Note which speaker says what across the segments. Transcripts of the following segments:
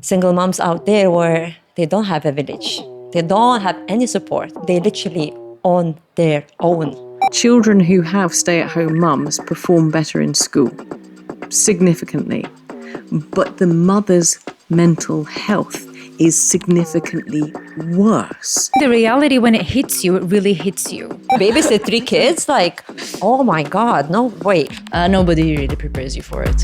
Speaker 1: single moms out there where they don't have a village. They don't have any support. They literally on their own.
Speaker 2: Children who have stay-at-home mums perform better in school, significantly. But the mother's mental health is significantly worse.
Speaker 3: The reality, when it hits you, it really hits you.
Speaker 1: Babysit 3 kids, like, oh my God, no way.
Speaker 4: Nobody really prepares you for it.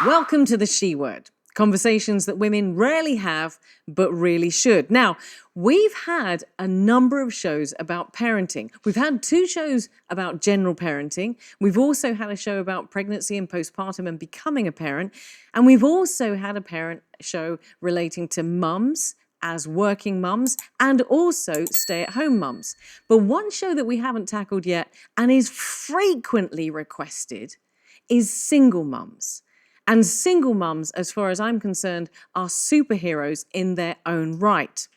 Speaker 2: Welcome to the She Word, conversations that women rarely have, but really should. Now, we've had a number of shows about parenting. We've had 2 shows about general parenting. We've also had a show about pregnancy and postpartum and becoming a parent. And we've also had a parent show relating to mums as working mums and also stay-at-home mums. But one show that we haven't tackled yet and is frequently requested is single mums. And single mums, as far as I'm concerned, are superheroes in their own right.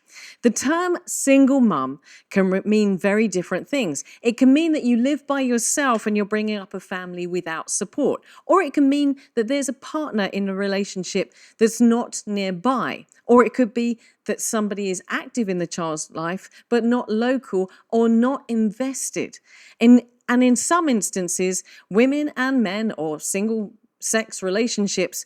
Speaker 2: The term single mum can mean very different things. It can mean that you live by yourself and you're bringing up a family without support. Or it can mean that there's a partner in a relationship that's not nearby. Or it could be that somebody is active in the child's life, but not local or not invested. And in some instances, women and men or single sex relationships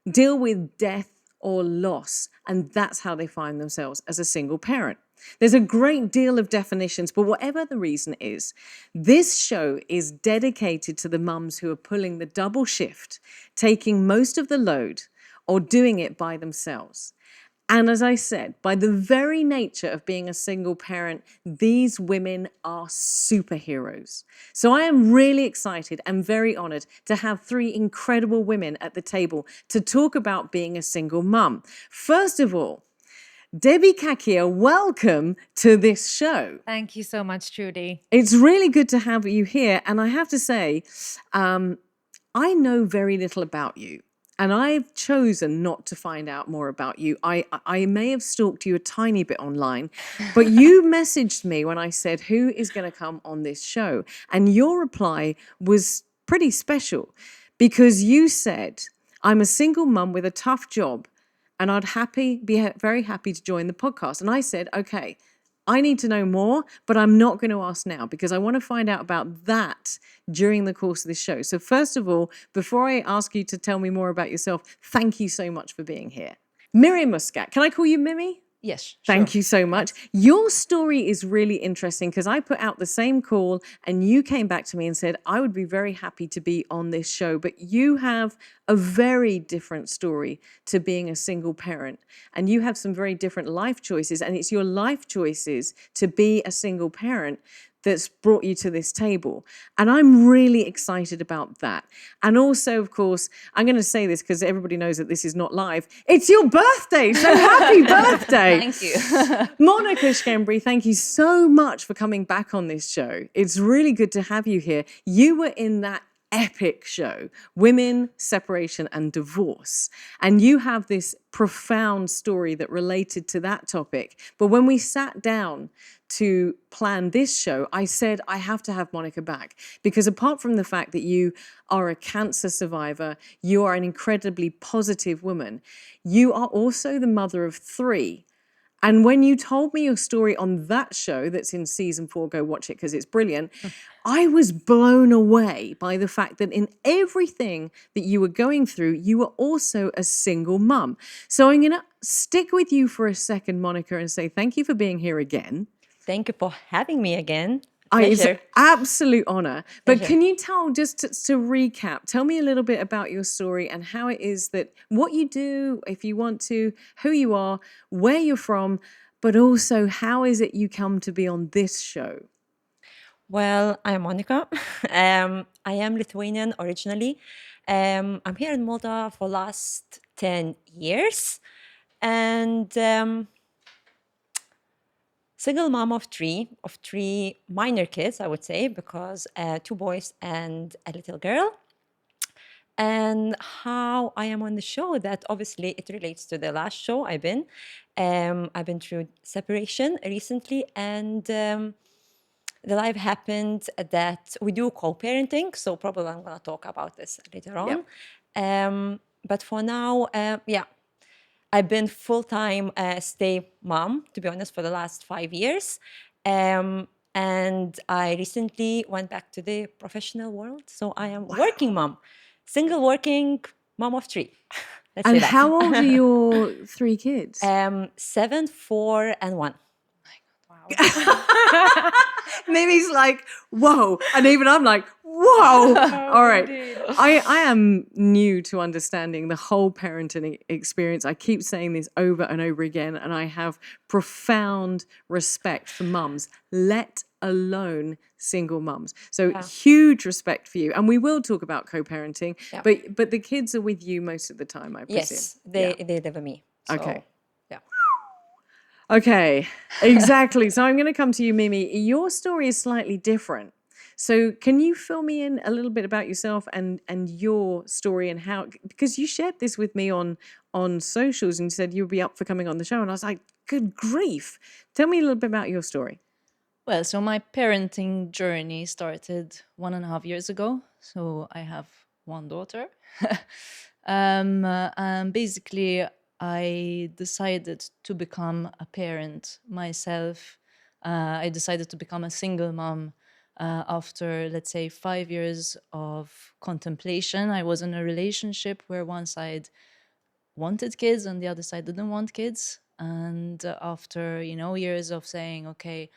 Speaker 2: deal with death or loss, and that's how they find themselves as a single parent. There's a great deal of definitions, but whatever the reason is, this show is dedicated to the mums who are pulling the double shift, taking most of the load, or doing it by themselves. And as I said, by the very nature of being a single parent, these women are superheroes. So I am really excited and very honored to have 3 incredible women at the table to talk about being a single mum. First of all, Debbie Kakia, welcome to this show.
Speaker 3: Thank you so much, Trudy.
Speaker 2: It's really good to have you here. And I have to say, I know very little about you. And I've chosen not to find out more about you. I may have stalked you a tiny bit online, but you messaged me when I said, who is going to come on this show? And your reply was pretty special because you said, I'm a single mum with a tough job and I'd be very happy to join the podcast. And I said, okay, I need to know more, but I'm not going to ask now because I want to find out about that during the course of this show. So first of all, before I ask you to tell me more about yourself, thank you so much for being here. Miriam Muscat, can I call you Mimi?
Speaker 4: Yes,
Speaker 2: Thank you so much. Your story is really interesting because I put out the same call and you came back to me and said, I would be very happy to be on this show, but you have a very different story to being a single parent and you have some very different life choices, and it's your life choices to be a single parent that's brought you to this table. And I'm really excited about that. And also, of course, I'm going to say this because everybody knows that this is not live. It's your birthday, so happy birthday.
Speaker 4: Thank you.
Speaker 2: Monica Schembri, thank you so much for coming back on this show. It's really good to have you here. You were in that epic show, Women, Separation and Divorce. And you have this profound story that related to that topic. But when we sat down to plan this show, I said, I have to have Monica back because apart from the fact that you are a cancer survivor, you are an incredibly positive woman. You are also the mother of 3. And when you told me your story on that show that's in season 4, go watch it because it's brilliant, I was blown away by the fact that in everything that you were going through, you were also a single mum. So I'm going to stick with you for a second, Monica, and say thank you for being here again.
Speaker 1: Thank you for having me again.
Speaker 2: It's
Speaker 1: Pleasure.
Speaker 2: an absolute honor. But
Speaker 1: Pleasure.
Speaker 2: can you tell, just to recap, tell me a little bit about your story and how it is that what you do, if you want to, who you are, where you're from, but also how is it you come to be on this show?
Speaker 1: Well, I'm Monica. I am Lithuanian originally. I'm here in Malta for last 10 years. And single mom of 3 minor kids, I would say, because 2 boys and a little girl. And how I am on the show, that obviously it relates to the last show I've been. I've been through separation recently, and the life happened that we do co-parenting, so probably I'm going to talk about this later on.
Speaker 2: Yep.
Speaker 1: But for now, yeah, I've been full-time stay mom, to be honest, for the last 5 years. And I recently went back to the professional world. So I am working mom, single working mom of three. Let's say
Speaker 2: And
Speaker 1: that.
Speaker 2: how old are your three kids?
Speaker 1: 7, 4, and 1.
Speaker 2: Mimi's like, whoa. And even I'm like, whoa. All right. I am new to understanding the whole parenting experience. I keep saying this over and over again, and I have profound respect for mums, let alone single mums. So huge respect for you. And we will talk about co-parenting, but the kids are with you most of the time, I presume.
Speaker 1: Yes, they live with me. So,
Speaker 2: Okay.
Speaker 1: yeah.
Speaker 2: Okay, exactly. So I'm going to come to you, Mimi. Your story is slightly different. So can you fill me in a little bit about yourself and your story and how, because you shared this with me on socials and said you'd be up for coming on the show, and I was like, good grief. Tell me a little bit about your story.
Speaker 4: Well, so my parenting journey started 1.5 years ago. So I have one daughter. And basically, I decided to become a parent myself. I decided to become a single mom after, let's say, 5 years of contemplation. I was in a relationship where one side wanted kids and the other side didn't want kids. And after, years of saying, okay,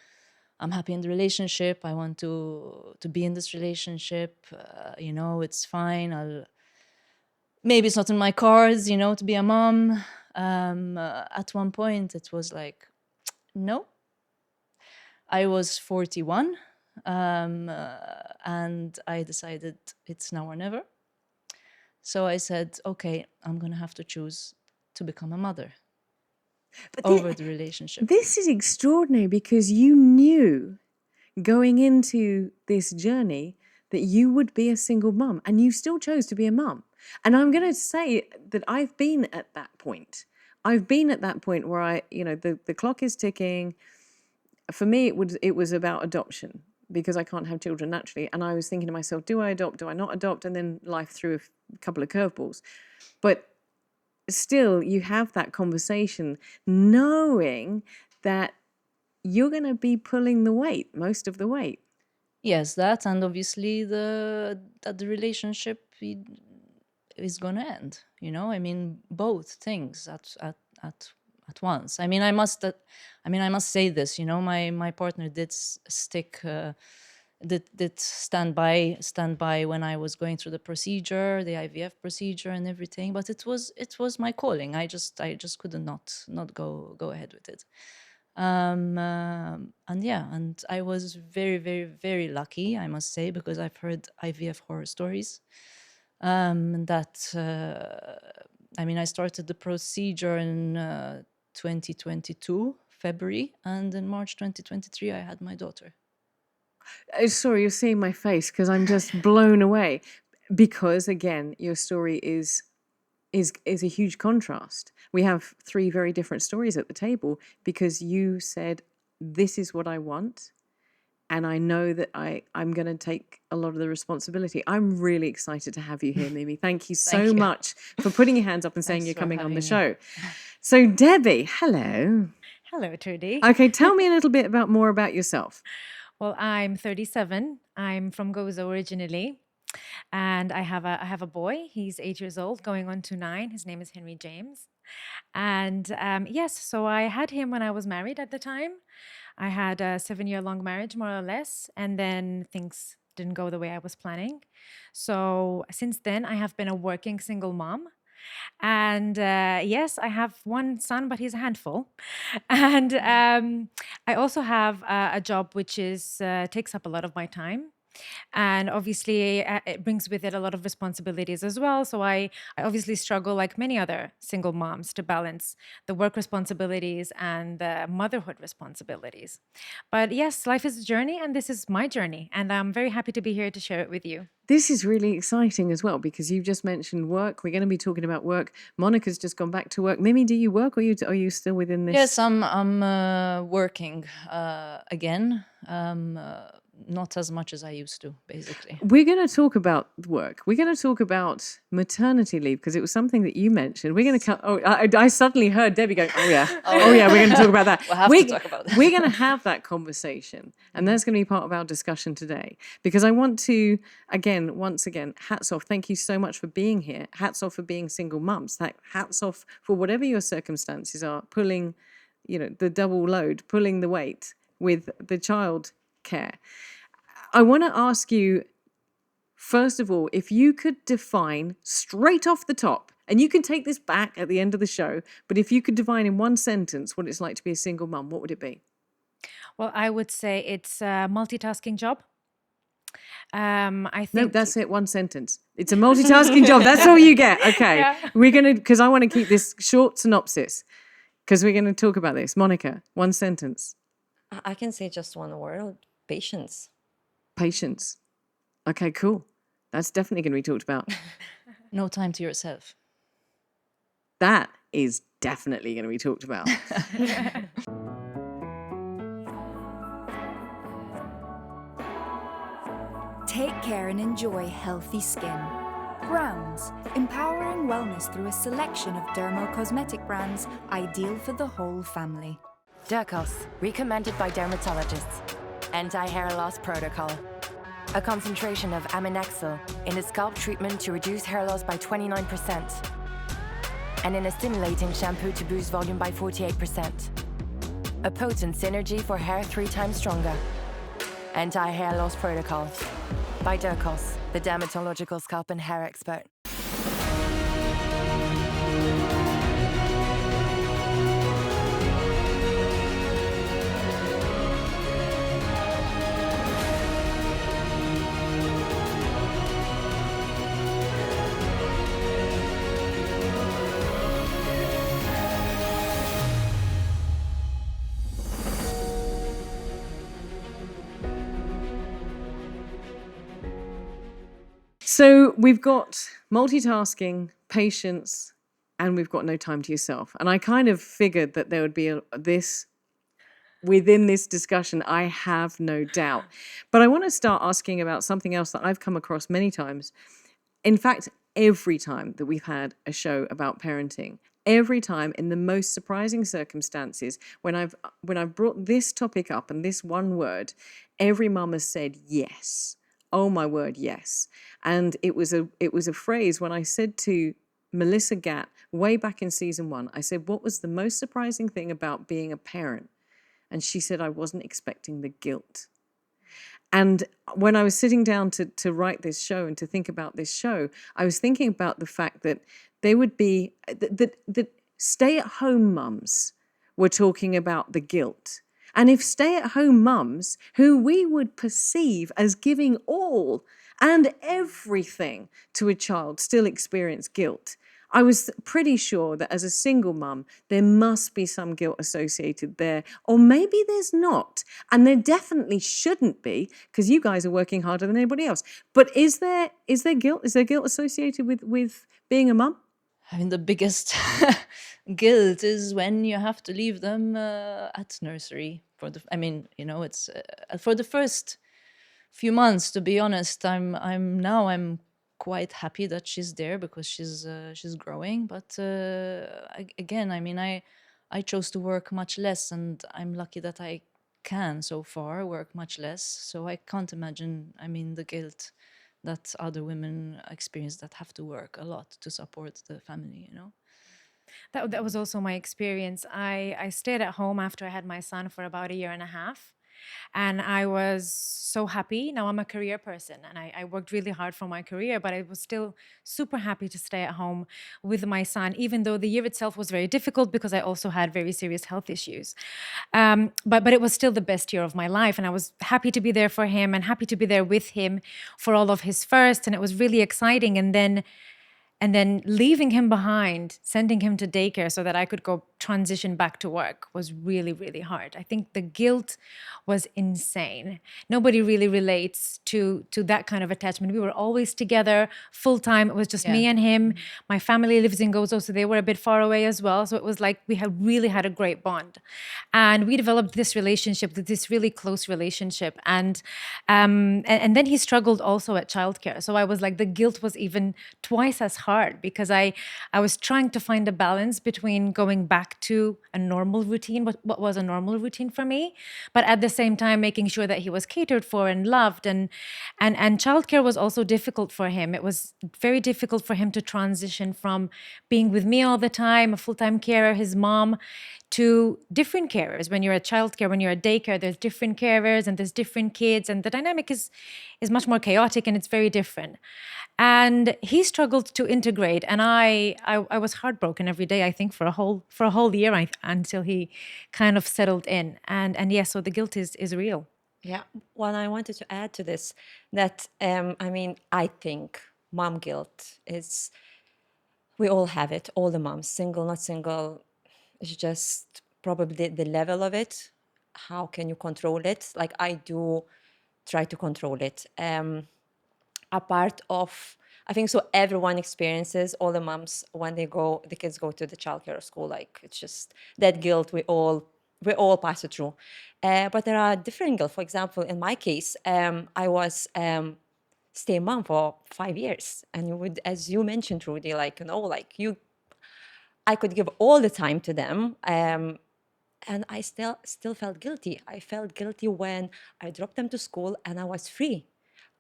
Speaker 4: I'm happy in the relationship, I want to be in this relationship, it's fine. Maybe it's not in my cards, to be a mom. At one point, it was like, no. I was 41, and I decided it's now or never. So I said, okay, I'm going to have to choose to become a mother over the relationship.
Speaker 2: This is extraordinary because you knew going into this journey that you would be a single mum, and you still chose to be a mum. And I'm going to say that I've been at that point. I've been at that point where the clock is ticking. For me, it was about adoption because I can't have children naturally. And I was thinking to myself, do I adopt? Do I not adopt? And then life threw a couple of curveballs. But still, you have that conversation knowing that you're going to be pulling the weight, most of the weight.
Speaker 4: Yes, that, and obviously that the relationship is going to end. I mean, both things at once. I mean, I must say this. My partner did stick. Did stand by when I was going through the procedure, the IVF procedure, and everything. But it was my calling. I just couldn't not go ahead with it. And I was very, very, very lucky, I must say, because I've heard IVF horror stories. I started the procedure in 2022 February, and in March 2023 I had my daughter.
Speaker 2: Sorry, you're seeing my face because I'm just blown away. Because again, your story is a huge contrast. We have three very different stories at the table because you said, this is what I want, and I know that I'm going to take a lot of the responsibility. I'm really excited to have you here, Mimi. Thank you so much for putting your hands up and saying you're coming on the show. So Debbie, hello.
Speaker 3: Hello, Trudy.
Speaker 2: Okay, tell me a little bit more about yourself.
Speaker 3: Well, I'm 37. I'm from Gozo originally. And I have a boy. He's 8 years old, going on to 9. His name is Henry James. And yes, so I had him when I was married at the time. I had a 7-year-long marriage, more or less. And then things didn't go the way I was planning. So since then, I have been a working single mom. And yes, I have one son, but he's a handful. And I also have a job which takes up a lot of my time. And obviously, it brings with it a lot of responsibilities as well. So I obviously struggle, like many other single moms, to balance the work responsibilities and the motherhood responsibilities. But yes, life is a journey, and this is my journey. And I'm very happy to be here to share it with you.
Speaker 2: This is really exciting as well because you've just mentioned work. We're going to be talking about work. Monica's just gone back to work. Mimi, do you work or are you still within this?
Speaker 4: Yes, I'm working again. not as much as I used to, basically.
Speaker 2: We're going to talk about work. We're going to talk about maternity leave because it was something that you mentioned. We're going to come. Oh, I suddenly heard Debbie going, "Oh yeah, oh yeah, we're going to talk about that."
Speaker 4: We'll have to talk about that.
Speaker 2: We're going to have that conversation, and that's going to be part of our discussion today. Because I want to, once again, hats off. Thank you so much for being here. Hats off for being single mums. Hats off for whatever your circumstances are, pulling, the double load, pulling the weight with the child care. I want to ask you, first of all, if you could define straight off the top, and you can take this back at the end of the show, but if you could define in one sentence what it's like to be a single mum, what would it be?
Speaker 3: Well, I would say it's a multitasking job. I
Speaker 2: No,
Speaker 3: think
Speaker 2: that's it. One sentence. It's a multitasking job. That's all you get. Okay.
Speaker 3: Yeah.
Speaker 2: We're going to, because I want to keep this short synopsis, because we're going to talk about this. Monica, one sentence.
Speaker 1: I can say just one word: patience.
Speaker 2: Patience. Okay, cool. That's definitely going to be talked about.
Speaker 4: No time to yourself.
Speaker 2: That is definitely going to be talked about.
Speaker 5: Take care and enjoy healthy skin. Browns, empowering wellness through a selection of dermo-cosmetic brands ideal for the whole family.
Speaker 6: Dercos, recommended by dermatologists. Anti-hair loss protocol. A concentration of aminexil in a scalp treatment to reduce hair loss by 29%. And in a stimulating shampoo to boost volume by 48%. A potent synergy for hair 3 times stronger. Anti-hair loss protocol. By Dercos, the dermatological scalp and hair expert.
Speaker 2: So we've got multitasking, patience, and we've got no time to yourself. And I kind of figured that there would be this within this discussion, I have no doubt. But I want to start asking about something else that I've come across many times. In fact, every time that we've had a show about parenting, every time in the most surprising circumstances, when I've brought this topic up and this one word, every mum has said yes. Oh my word, yes. And it was a phrase when I said to Melissa Gatt way back in season 1, I said, what was the most surprising thing about being a parent? And she said, I wasn't expecting the guilt. And when I was sitting down to write this show and to think about this show, I was thinking about the fact that they would be, that stay-at-home mums were talking about the guilt. And if stay-at-home mums, who we would perceive as giving all and everything to a child, still experience guilt, I was pretty sure that as a single mum, there must be some guilt associated there. Or maybe there's not. And there definitely shouldn't be, because you guys are working harder than anybody else. But is there guilt? Is there guilt associated with being a mum?
Speaker 4: I mean, the biggest guilt is when you have to leave them at nursery. It's for the first few months. To be honest, I'm quite happy that she's there because she's growing. But again, I mean, I chose to work much less, and I'm lucky that I can so far work much less. So I can't imagine. I mean, the guilt that other women experience that have to work a lot to support the family, you know?
Speaker 3: that was also my experience. I stayed at home after I had my son for about 1.5 years. And I was so happy. Now I'm a career person and I worked really hard for my career, but I was still super happy to stay at home with my son, even though the year itself was very difficult because I also had very serious health issues. But it was still the best year of my life. And I was happy to be there for him and happy to be there with him for all of his first. And it was really exciting. And then leaving him behind, sending him to daycare so that I could go transition back to work was really, really hard. I think the guilt was insane. Nobody really relates to that kind of attachment. We were always together full time. It was just me and him. My family lives in Gozo, so they were a bit far away as well. So it was like we had really had a great bond. And we developed this relationship, this really close relationship. And then he struggled also at childcare. So I was like, the guilt was even twice as hard because I was trying to find a balance between going back to a normal routine, what was a normal routine for me, but at the same time making sure that he was catered for and loved. And childcare was also difficult for him. It was very difficult for him to transition from being with me all the time, a full-time carer, his mom, to different carers. When you're at childcare, when you're at daycare, there's different carers and there's different kids, and the dynamic is much more chaotic and it's very different. And he struggled to integrate, and I was heartbroken every day. I think for a whole year until he kind of settled in. And yeah, so the guilt is real.
Speaker 1: Yeah. Well, I wanted to add to this that I think mom guilt is, we all have it, all the moms, single, not single. It's just probably the level of it. How can you control it? Like I do try to control it. A part of, I think so everyone experiences, all the moms, when the kids go to the childcare or school, like it's just that guilt we all pass it through. But there are different guilt. For example, in my case, I was stay mom for 5 years, and you would, as you mentioned, Rudy, like I could give all the time to them, and I still felt guilty. I felt guilty when I dropped them to school and I was free.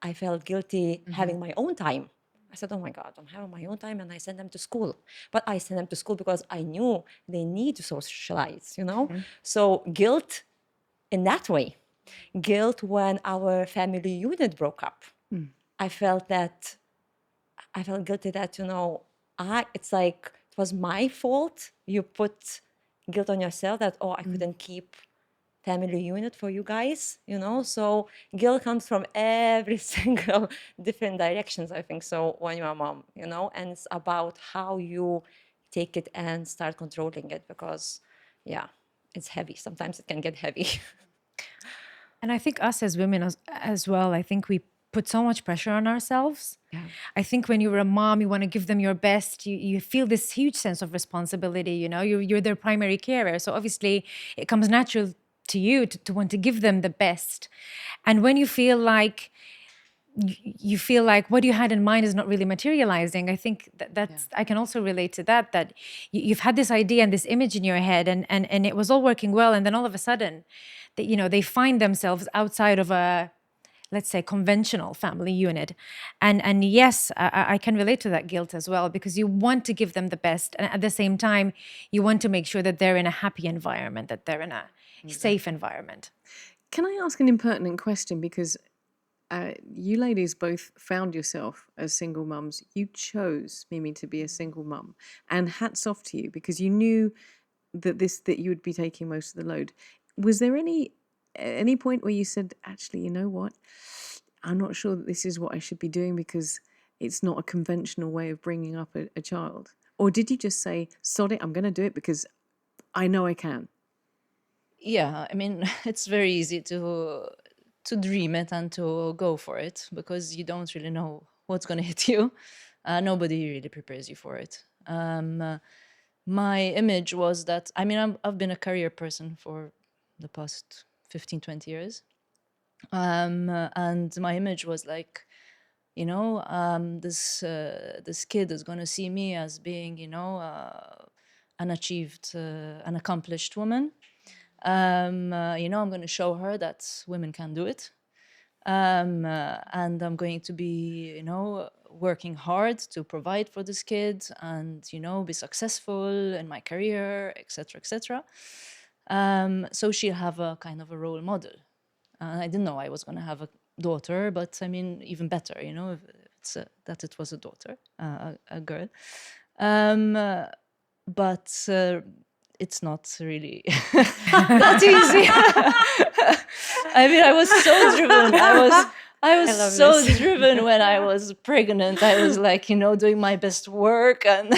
Speaker 1: I felt guilty having my own time. I said, oh my God, I'm having my own time, and I sent them to school. But I sent them to school because I knew they need to socialize, So guilt in that way. Guilt when our family unit broke up. I felt guilty that, it's like it was my fault. You put guilt on yourself that, I couldn't keep family unit for you guys, So guilt comes from every single different directions, I think so, when you're a mom, and it's about how you take it and start controlling it, because it's heavy. Sometimes it can get heavy.
Speaker 3: And I think us as women as well, I think we put so much pressure on ourselves.
Speaker 1: Yeah.
Speaker 3: I think when you're a mom, you want to give them your best. You feel this huge sense of responsibility, you're their primary carer. So obviously it comes natural to you to want to give them the best. And when you feel like what you had in mind is not really materializing, I think that's I can also relate to that you've had this idea and this image in your head, and it was all working well, and then all of a sudden that they find themselves outside of a, let's say, conventional family unit. And yes, I can relate to that guilt as well, because you want to give them the best, and at the same time you want to make sure that they're in a happy environment, that they're in a safe environment.
Speaker 2: Can I ask an impertinent question? Because you ladies both found yourself as single mums. You chose, Mimi, to be a single mum, and hats off to you, because you knew that you would be taking most of the load. Was there any point where you said, actually, you know what, I'm not sure that this is what I should be doing because it's not a conventional way of bringing up a child? Or did you just say, sod it, I'm going to do it because I know I can?
Speaker 4: Yeah, I mean, it's very easy to dream it and to go for it because you don't really know what's going to hit you. Nobody really prepares you for it. My image was that, I mean, I've been a career person for the past 15, 20 years. And my image was like, this kid is going to see me as being, an accomplished woman. I'm going to show her that women can do it. And I'm going to be, working hard to provide for this kid and, be successful in my career, etc., etc. So she'll have a kind of a role model. I didn't know I was going to have a daughter, but I mean, even better, if that it was a daughter, a girl. But it's not really that easy. I mean, I was so driven. I was
Speaker 1: love
Speaker 4: so
Speaker 1: this.
Speaker 4: driven when I was pregnant. I was like, doing my best work, and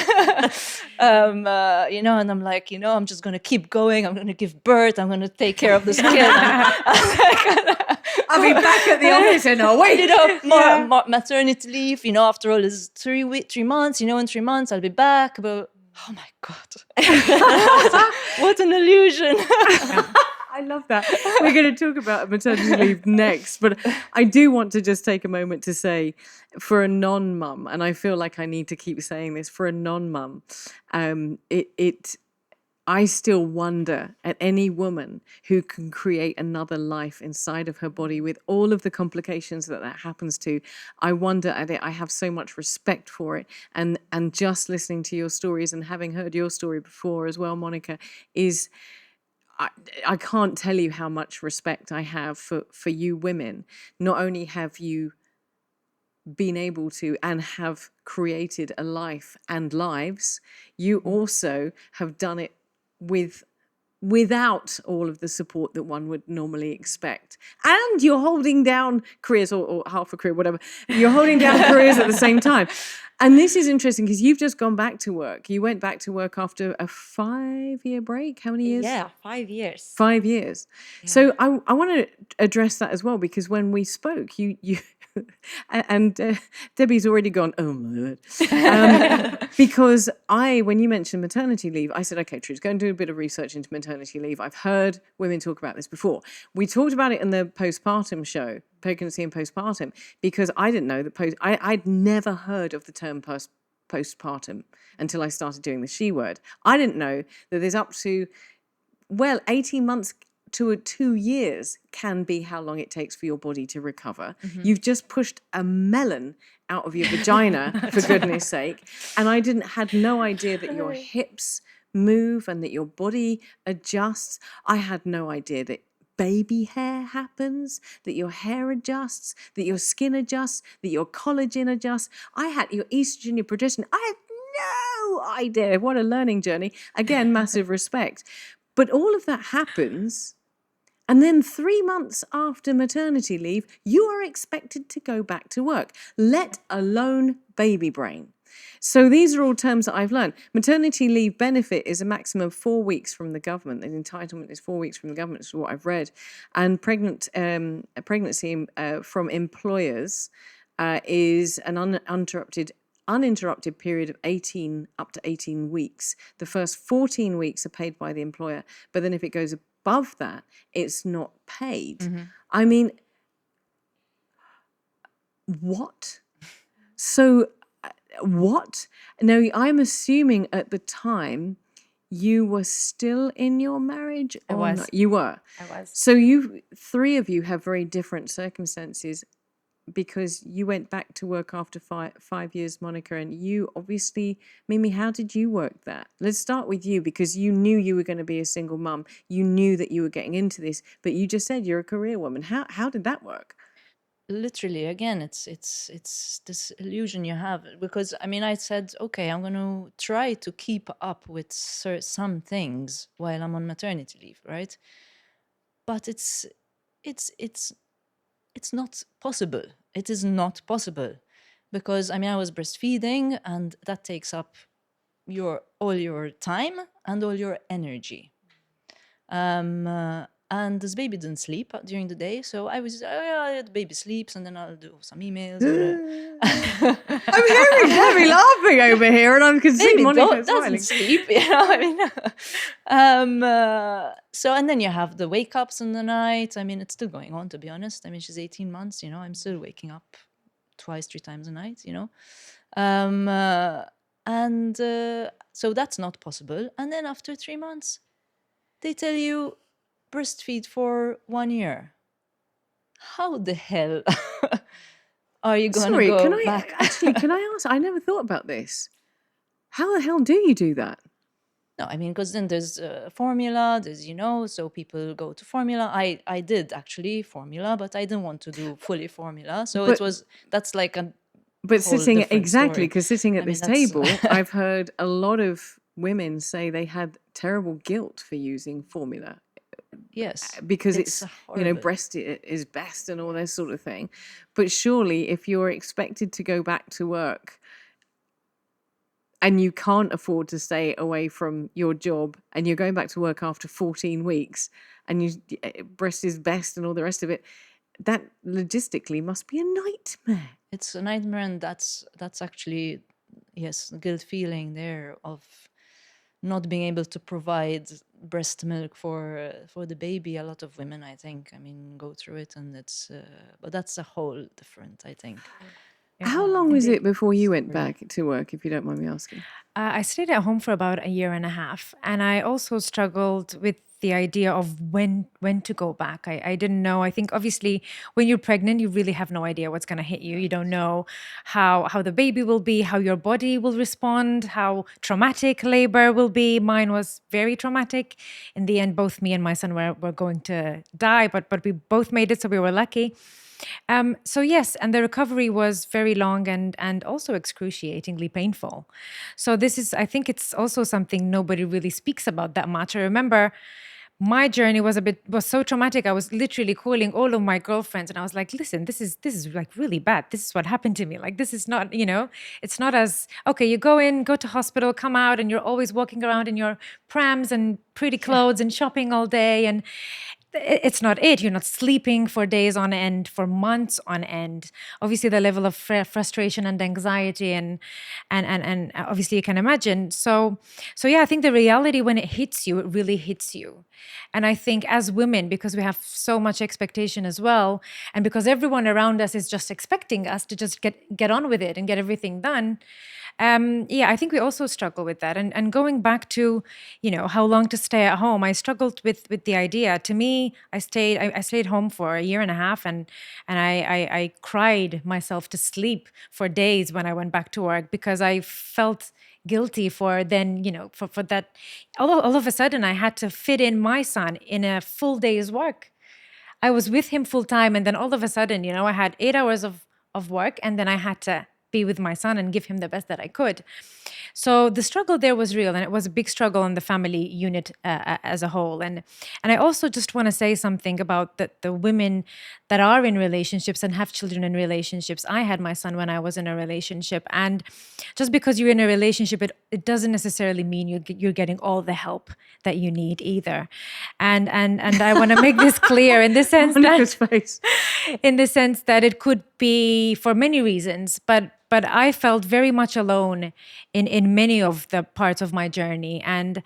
Speaker 4: and I'm like, I'm just gonna keep going. I'm gonna give birth. I'm gonna take care of this kid.
Speaker 2: I'll be back at the office in a week.
Speaker 4: Maternity leave. After all, is 3 months. In 3 months I'll be back. But oh my god, what an illusion!
Speaker 2: I love that. We're going to talk about maternity leave next, but I do want to just take a moment to say, for a non-mum, and I feel like I need to keep saying this, for a non-mum, I still wonder at any woman who can create another life inside of her body with all of the complications that happens to. I wonder at it. I have so much respect for it. And just listening to your stories and having heard your story before as well, Monica, is... I can't tell you how much respect I have for you women. Not only have you been able to and have created a life and lives, you also have done it without all of the support that one would normally expect. And you're holding down careers, or half a career, whatever. You're holding down careers at the same time. And this is interesting because you've just gone back to work. You went back to work after a 5-year break. How many years?
Speaker 1: Yeah, 5 years.
Speaker 2: 5 years.
Speaker 1: Yeah.
Speaker 2: So I want to address that as well, because when we spoke, you and Debbie's already gone, oh my word. Because when you mentioned maternity leave, I said, okay, Trude's go and do a bit of research into maternity leave. I've heard women talk about this before. We talked about it in the postpartum show, pregnancy and postpartum, because I didn't know that I'd never heard of the term postpartum until I started doing the she word. I didn't know that there's up to 18 months to 2 years can be how long it takes for your body to recover. Mm-hmm. You've just pushed a melon out of your vagina, for goodness sake. And I had no idea that your hips move and that your body adjusts. I had no idea that baby hair happens, that your hair adjusts, that your skin adjusts, that your collagen adjusts. I had your estrogen, your progesterone. I had no idea. What a learning journey. Again, massive respect. But all of that happens, and then 3 months after maternity leave, you are expected to go back to work, let alone baby brain. So these are all terms that I've learned. Maternity leave benefit is a maximum of 4 weeks from the government. The entitlement is 4 weeks from the government, is what I've read. And pregnancy from employers is an uninterrupted period of 18 up to 18 weeks. The first 14 weeks are paid by the employer, but then if it goes above that, it's not paid. Mm-hmm. I mean, what? So, what? Now, I'm assuming at the time you were still in your marriage?
Speaker 3: I was.
Speaker 2: Not? You were?
Speaker 3: I was.
Speaker 2: So three of you have very different circumstances, because you went back to work after 5 years, Monica, and you obviously, Mimi, how did you work that? Let's start with you, because you knew you were going to be a single mum. You knew that you were getting into this, but you just said you're a career woman. How did that work?
Speaker 4: Literally, again, it's this illusion you have, because I said, okay, I'm going to try to keep up with some things while I'm on maternity leave, right? But it's not possible. It is not possible, because I was breastfeeding, and that takes up all your time and all your energy. And this baby didn't sleep during the day, so I was the baby sleeps, and then I'll do some emails.
Speaker 2: I'm hearing Debbie laughing over here, and I can see Monica smiling.
Speaker 4: Doesn't sleep, So, and then you have the wake ups in the night. It's still going on, to be honest. She's 18 months. I'm still waking up 2-3 times a night. So that's not possible. And then after 3 months, they tell you breastfeed for 1 year. How the hell are you going to go back?
Speaker 2: Actually, can I ask? I never thought about this. How the hell do you do that?
Speaker 4: No, because then there's formula, there's, so people go to formula. I did actually formula, but I didn't want to do fully formula. So that's like a
Speaker 2: But
Speaker 4: whole
Speaker 2: sitting,
Speaker 4: different
Speaker 2: exactly,
Speaker 4: story.
Speaker 2: because sitting at this table, I've heard a lot of women say they had terrible guilt for using formula.
Speaker 4: Yes,
Speaker 2: because
Speaker 4: it's
Speaker 2: it's,
Speaker 4: horrible.
Speaker 2: breast is best and all this sort of thing. But surely if you're expected to go back to work and you can't afford to stay away from your job and you're going back to work after 14 weeks and breast is best and all the rest of it, that logistically must be a nightmare.
Speaker 4: It's a nightmare, and that's actually, yes, the guilt feeling there of not being able to provide breast milk for the baby. A lot of women, I think, go through it, and it's but that's a whole different, I think.
Speaker 2: How long was it before you went
Speaker 4: Sorry.
Speaker 2: back to work, if you don't mind me asking?
Speaker 3: I stayed at home for about a year and a half, and I also struggled with the idea of when to go back. I didn't know. I think obviously when you're pregnant, you really have no idea what's going to hit you. You don't know how the baby will be, how your body will respond, how traumatic labor will be. Mine was very traumatic. In the end, both me and my son were going to die, but we both made it, so we were lucky. So yes, and the recovery was very long and also excruciatingly painful. So I think it's also something nobody really speaks about that much. I remember my journey was so traumatic. I was literally calling all of my girlfriends and I was like, listen, this is like really bad. This is what happened to me. Like, this is not, it's not as, okay, you go to hospital, come out, and you're always walking around in your prams and pretty clothes and shopping all day. And it's not it. You're not sleeping for days on end, for months on end. Obviously, the level of frustration and anxiety, and obviously you can imagine. So yeah, I think the reality when it hits you, it really hits you. And I think as women, because we have so much expectation as well, and because everyone around us is just expecting us to just get on with it and get everything done. I think we also struggle with that. And going back to, how long to stay at home, I struggled with the idea. To me, I stayed home for a year and a half, and I cried myself to sleep for days when I went back to work because I felt guilty for then, for that. All of a sudden, I had to fit in my son in a full day's work. I was with him full time, and then all of a sudden, I had 8 hours of work, and then I had to be with my son and give him the best that I could. So the struggle there was real, and it was a big struggle in the family unit as a whole. And I also just want to say something about the women that are in relationships and have children in relationships. I had my son when I was in a relationship, and just because you're in a relationship, it doesn't necessarily mean you're getting all the help that you need either. And I want to make this clear in the sense
Speaker 2: Monica's
Speaker 3: that
Speaker 2: face.
Speaker 3: in the sense that it could be for many reasons, but I felt very much alone in many of the parts of my journey, and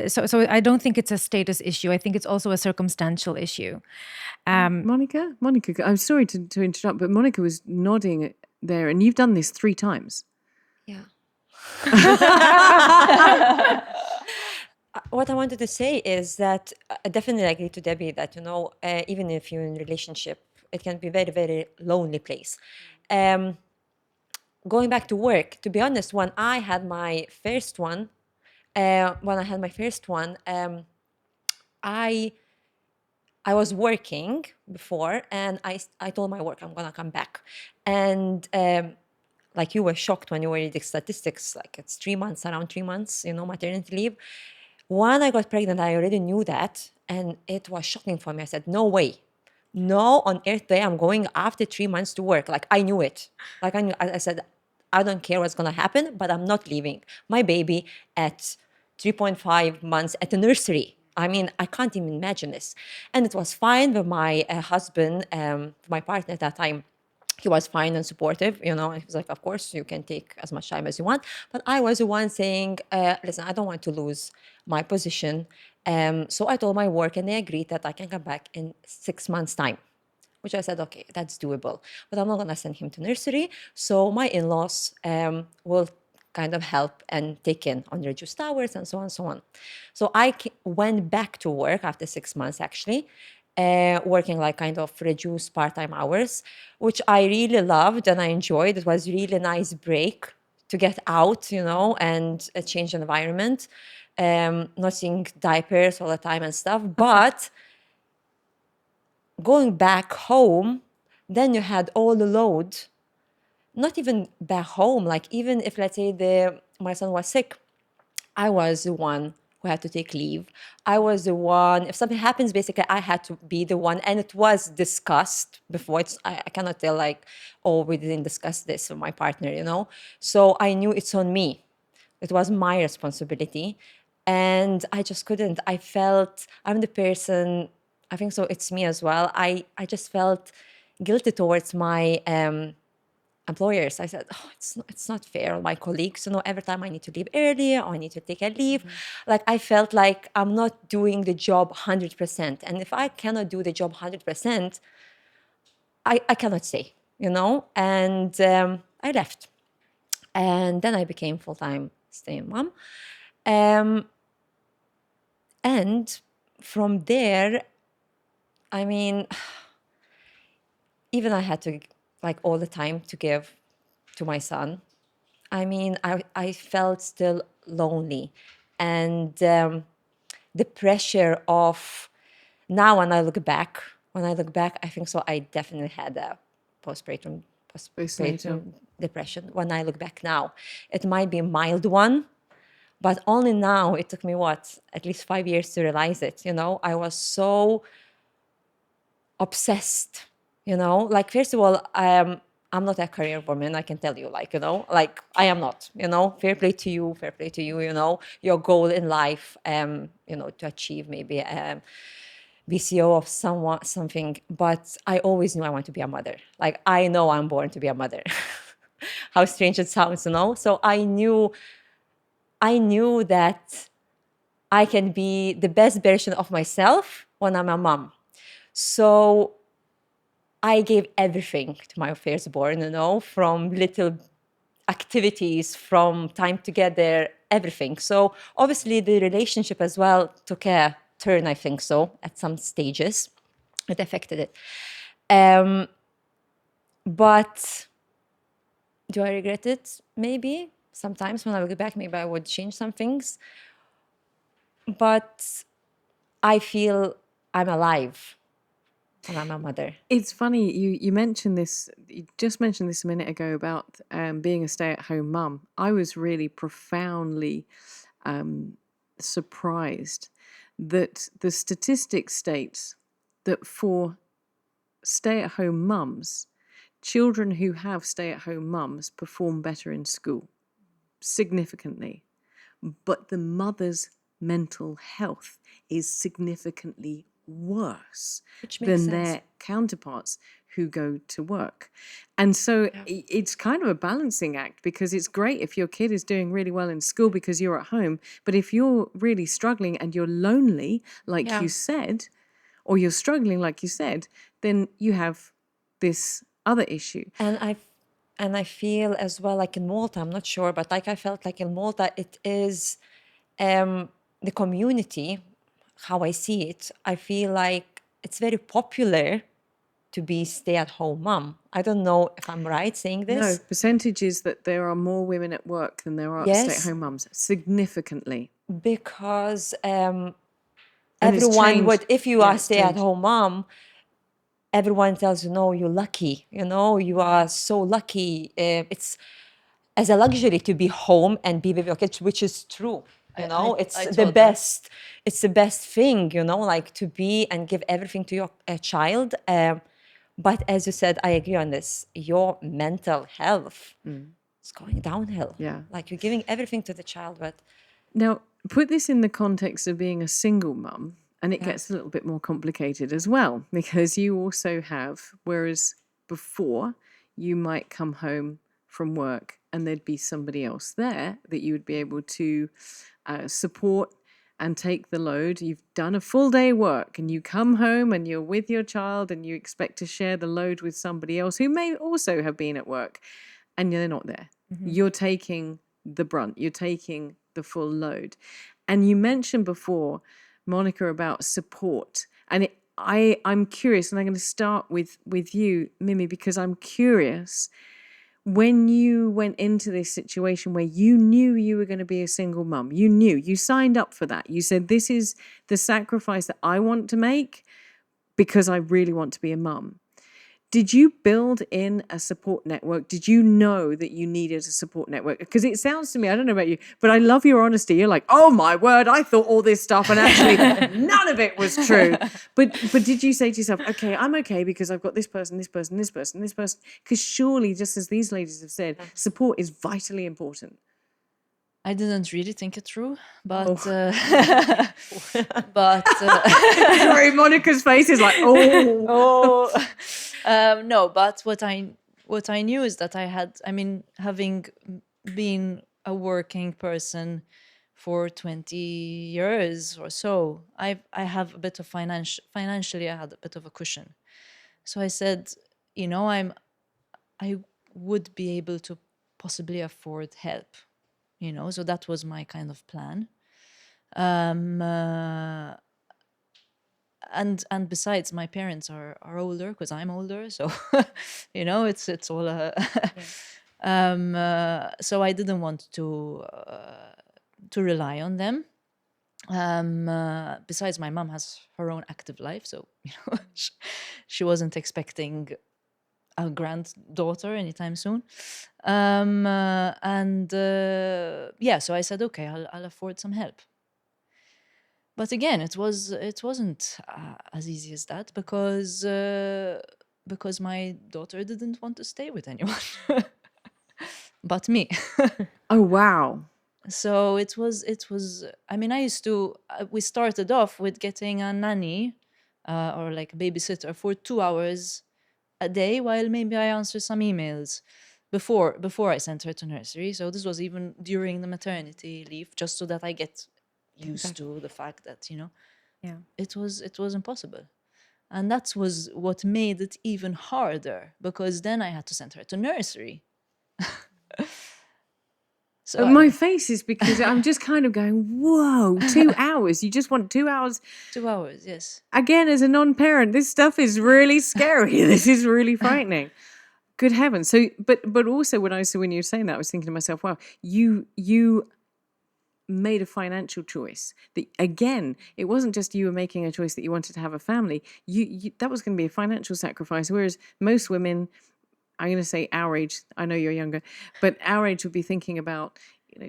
Speaker 3: so I don't think it's a status issue. I think it's also a circumstantial issue.
Speaker 2: Monica, I'm sorry to interrupt, but Monica was nodding there, and you've done this 3 times.
Speaker 1: Yeah. What I wanted to say is that I definitely agree to Debbie that, even if you're in a relationship, it can be a very, very lonely place. Going back to work, to be honest, when I had my first one, I was working before, and I told my work I'm gonna come back, and like you were shocked when you were reading statistics, like it's 3 months, around 3 months, maternity leave. When I got pregnant, I already knew that, and it was shocking for me. I said, no way. No on earth day I'm going after 3 months to work. Like, I knew it. Like, I said, I don't care what's going to happen, but I'm not leaving my baby at 3.5 months at the nursery. I can't even imagine this. And it was fine with my husband, my partner at that time. He was fine and supportive, and he was like, of course, you can take as much time as you want. But I was the one saying, listen, I don't want to lose my position. So I told my work, and they agreed that I can come back in 6 months' time, which I said, okay, that's doable. But I'm not going to send him to nursery. So my in-laws will kind of help and take in on reduced hours and so on and so on. So I went back to work after 6 months, actually. Working like kind of reduced part-time hours, which I really loved and I enjoyed. It was really nice break to get out, and a change environment, not seeing diapers all the time and stuff. But going back home, then you had all the load. Not even back home, like even if, let's say, my son was sick, I was the one who had to take leave. I was the one, if something happens, basically I had to be the one, and it was discussed before. I cannot tell like, oh, we didn't discuss this with my partner, you know? So I knew it's on me. It was my responsibility. And I just couldn't. I felt, I'm the person, I think so, it's me as well. I just felt guilty towards my employers. I said, oh, it's not fair. My colleagues, you know, every time I need to leave early or I need to take a leave, like I felt like I'm not doing the job 100%. And if I cannot do the job 100%, I cannot stay, you know? And I left. And then I became full-time stay-in mom. And from there, I mean, even I had to, like, all the time to give to my son. I mean, I felt still lonely. And the pressure of, now when I look back, I think so, I definitely had a postpartum depression. When I look back now, it might be a mild one, but only now, it took me, what, at least 5 years to realize it, you know? I was so obsessed, you know? Like, first of all, I'm not a career woman, I can tell you, like, you know? Like, I am not, you know? Fair play to you, you know? Your goal in life, you know, to achieve maybe BCO of something, but I always knew I want to be a mother. Like, I know I'm born to be a mother. How strange it sounds, you know? So I knew that I can be the best version of myself when I'm a mom. So I gave everything to my firstborn, you know, from little activities, from time together, everything. So obviously the relationship as well took a turn, I think so, at some stages. It affected it. But do I regret it? Maybe. Sometimes when I look back, maybe I would change some things. But I feel I'm alive when I'm a mother.
Speaker 2: It's funny you mentioned this. You just mentioned this a minute ago about being a stay-at-home mum. I was really profoundly surprised that the statistics states that for stay-at-home mums, children who have stay-at-home mums perform better in school significantly, but the mother's mental health is significantly worse than their counterparts who go to work. And so it's kind of a balancing act, because it's great if your kid is doing really well in school because you're at home, but if you're really struggling and you're lonely, like you said, or you're struggling like you said, then you have this other issue.
Speaker 1: And I feel as well, like in Malta, I'm not sure, but like I felt like in Malta, it is the community, how I see it, I feel like it's very popular to be stay-at-home mom. I don't know if I'm right saying this.
Speaker 2: No, percentage is that there are more women at work than there are stay-at-home mums, significantly.
Speaker 1: Because
Speaker 2: And
Speaker 1: everyone would, if you are
Speaker 2: it's
Speaker 1: stay-at-home mom, everyone tells you, no, you're lucky, you know, you are so lucky. It's as a luxury to be home and be with your kids, which is true. You know, it's the best. It's the best thing, you know, like to be and give everything to your child. But as you said, I agree on this. Your mental health is going downhill.
Speaker 2: Yeah.
Speaker 1: Like you're giving everything to the child, but...
Speaker 2: Now, put this in the context of being a single mum, and it gets a little bit more complicated as well, because you also have, whereas before you might come home from work and there'd be somebody else there that you would be able to support and take the load. You've done a full day work and you come home and you're with your child and you expect to share the load with somebody else who may also have been at work, and they're not there. You're taking the brunt. You're taking the full load. And you mentioned before, Monica, about support. And I'm curious, and I'm going to start with you, Mimi, because I'm curious. When you went into this situation where you knew you were going to be a single mum, you signed up for that. You said, this is the sacrifice that I want to make because I really want to be a mum. Did you build in a support network? Did you know that you needed a support network? Because it sounds to me, I don't know about you, but I love your honesty. You're like, oh my word, I thought all this stuff and actually none of it was true. But did you say to yourself, okay, I'm okay because I've got this person, this person, this person, this person? Because surely, just as these ladies have said, support is vitally important.
Speaker 4: I didn't really think it through, but
Speaker 2: Sorry, Monica's face is like, oh.
Speaker 4: no. But what I knew is that having been a working person for 20 years or so, I have a bit of financially I had a bit of a cushion. So I said, I would be able to possibly afford help. So that was my kind of plan. And besides, my parents are older because I'm older, so it's all so I didn't want to rely on them. Besides, my mom has her own active life, so she wasn't expecting a granddaughter anytime soon. So I said, okay, I'll afford some help. But again, it wasn't as easy as that because my daughter didn't want to stay with anyone but me.
Speaker 2: Oh, wow.
Speaker 4: So it was. I used to. We started off with getting a nanny or like a babysitter for 2 hours a day while maybe I answer some emails before I sent her to nursery. So this was even during the maternity leave, just so that I get used to the fact that it was impossible. And that was what made it even harder, because then I had to send her to nursery.
Speaker 2: So my face is because I'm just kind of going, whoa, 2 hours. You just want 2 hours?
Speaker 4: 2 hours, yes.
Speaker 2: Again, as a non-parent, this stuff is really scary. This is really frightening. Good heavens. So, but also when you were saying that, I was thinking to myself, wow, you made a financial choice. That again, it wasn't just you were making a choice that you wanted to have a family. You that was going to be a financial sacrifice. Whereas most women, I'm going to say our age, I know you're younger, but our age would be thinking about,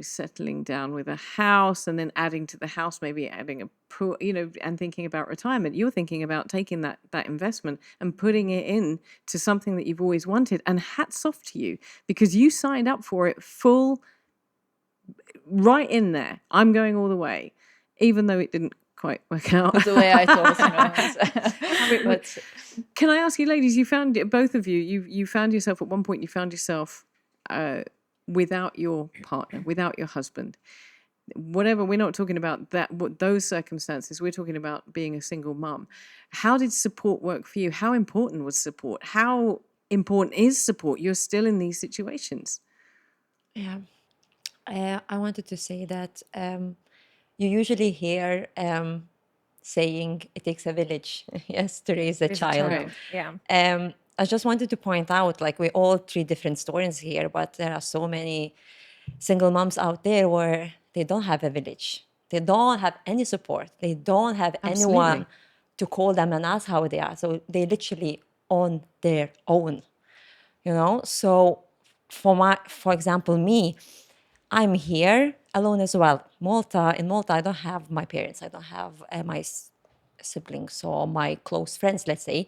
Speaker 2: settling down with a house and then adding to the house, maybe adding a pool, and thinking about retirement. You're thinking about taking that investment and putting it in to something that you've always wanted. And hats off to you, because you signed up for it full, right in there. I'm going all the way, even though it didn't quite work out
Speaker 4: the way I thought. But
Speaker 2: can I ask you, ladies, you found it, both of you, you found yourself at one point, you found yourself without your partner, without your husband. Whatever, we're not talking about that, those circumstances. We're talking about being a single mum. How did support work for you? How important was support? How important is support? You're still in these situations.
Speaker 1: Yeah. I wanted to say that you usually hear saying it takes a village, yes, to raise a child.
Speaker 3: Yeah.
Speaker 1: I just wanted to point out, like, we all three different stories here, but there are so many single moms out there where they don't have a village. They don't have any support. They don't have anyone to call them and ask how they are. So they literally on their own, So for example, me, I'm here alone as well. In Malta, I don't have my parents. I don't have my siblings or my close friends, let's say.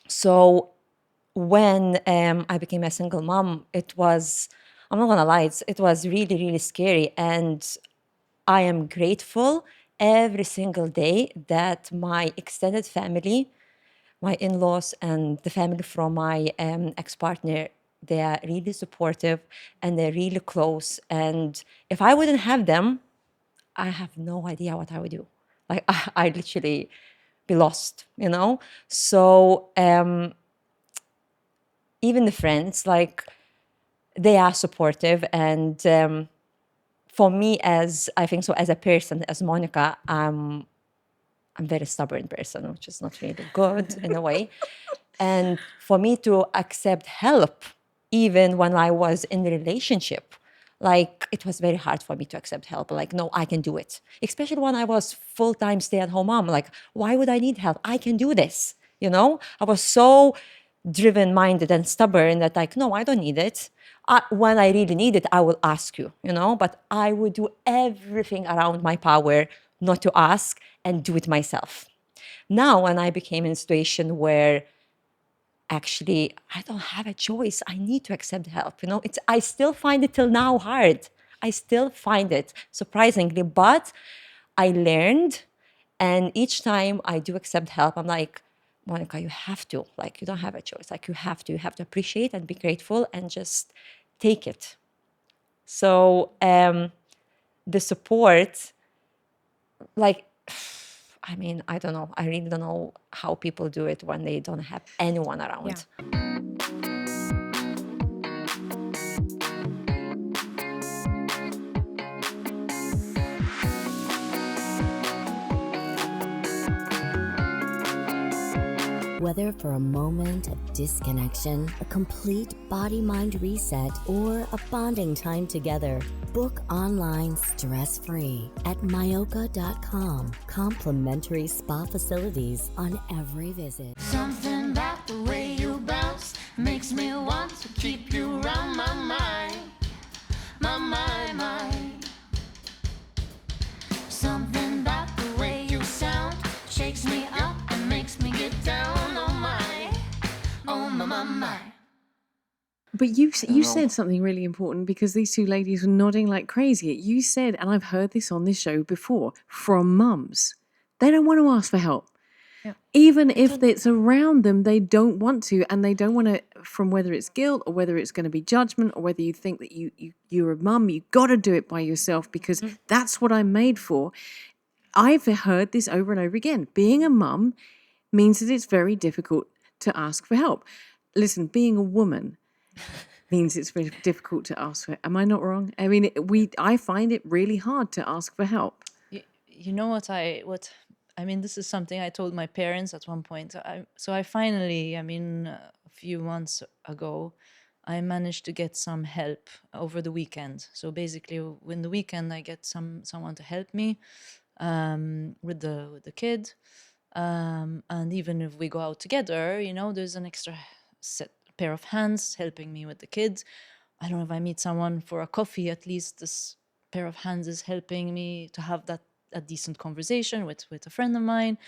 Speaker 1: So when I became a single mom, I'm not gonna lie, it was really, really scary. And I am grateful every single day that my extended family, my in-laws and the family from my ex-partner, they are really supportive and they're really close. And if I wouldn't have them, I have no idea what I would do. Like, I'd literally be lost, So even the friends, like, they are supportive. And for me, as a person, as Monica, I'm a very stubborn person, which is not really good in a way. And for me to accept help, even when I was in a relationship, like, it was very hard for me to accept help. Like, no, I can do it. Especially when I was full-time stay-at-home mom. Like, why would I need help? I can do this. I was so driven-minded and stubborn that like, no, I don't need it. When I really need it, I will ask you, but I would do everything around my power not to ask and do it myself. Now, when I became in a situation where actually I don't have a choice, I need to accept help. I still find it till now hard. I still find it surprisingly, but I learned, and each time I do accept help, I'm like, Monica, you have to, like, you don't have a choice. Like, you have to appreciate and be grateful and just take it. So the support, like, I mean, I don't know. I really don't know how people do it when they don't have anyone around.
Speaker 7: Whether for a moment of disconnection, a complete body-mind reset, or a bonding time together, book online stress-free at myoka.com. Complimentary spa facilities on every visit.
Speaker 8: Something about the way you bounce makes me want to keep you around my mind. My mind. Something about the way you sound shakes me up and makes me get down. My.
Speaker 2: But you said something really important, because these two ladies were nodding like crazy. You said, and I've heard this on this show before, from mums, they don't want to ask for help.
Speaker 3: Yeah.
Speaker 2: Even if it's around them, they don't want to, and they don't want to, from whether it's guilt or whether it's going to be judgment or whether you think that you're a mum, you got to do it by yourself because that's what I'm made for. I've heard this over and over again. Being a mum means that it's very difficult to ask for help. Listen, being a woman means it's very difficult to ask for. Am I not wrong? I mean, I find it really hard to ask for help.
Speaker 4: You know what I mean, this is something I told my parents at one point. So I finally, a few months ago, I managed to get some help over the weekend. So basically, in the weekend, I get someone to help me with the kid. And even if we go out together, there's an extra pair of hands helping me with the kids. I don't know, if I meet someone for a coffee, at least this pair of hands is helping me to have a decent conversation with a friend of mine,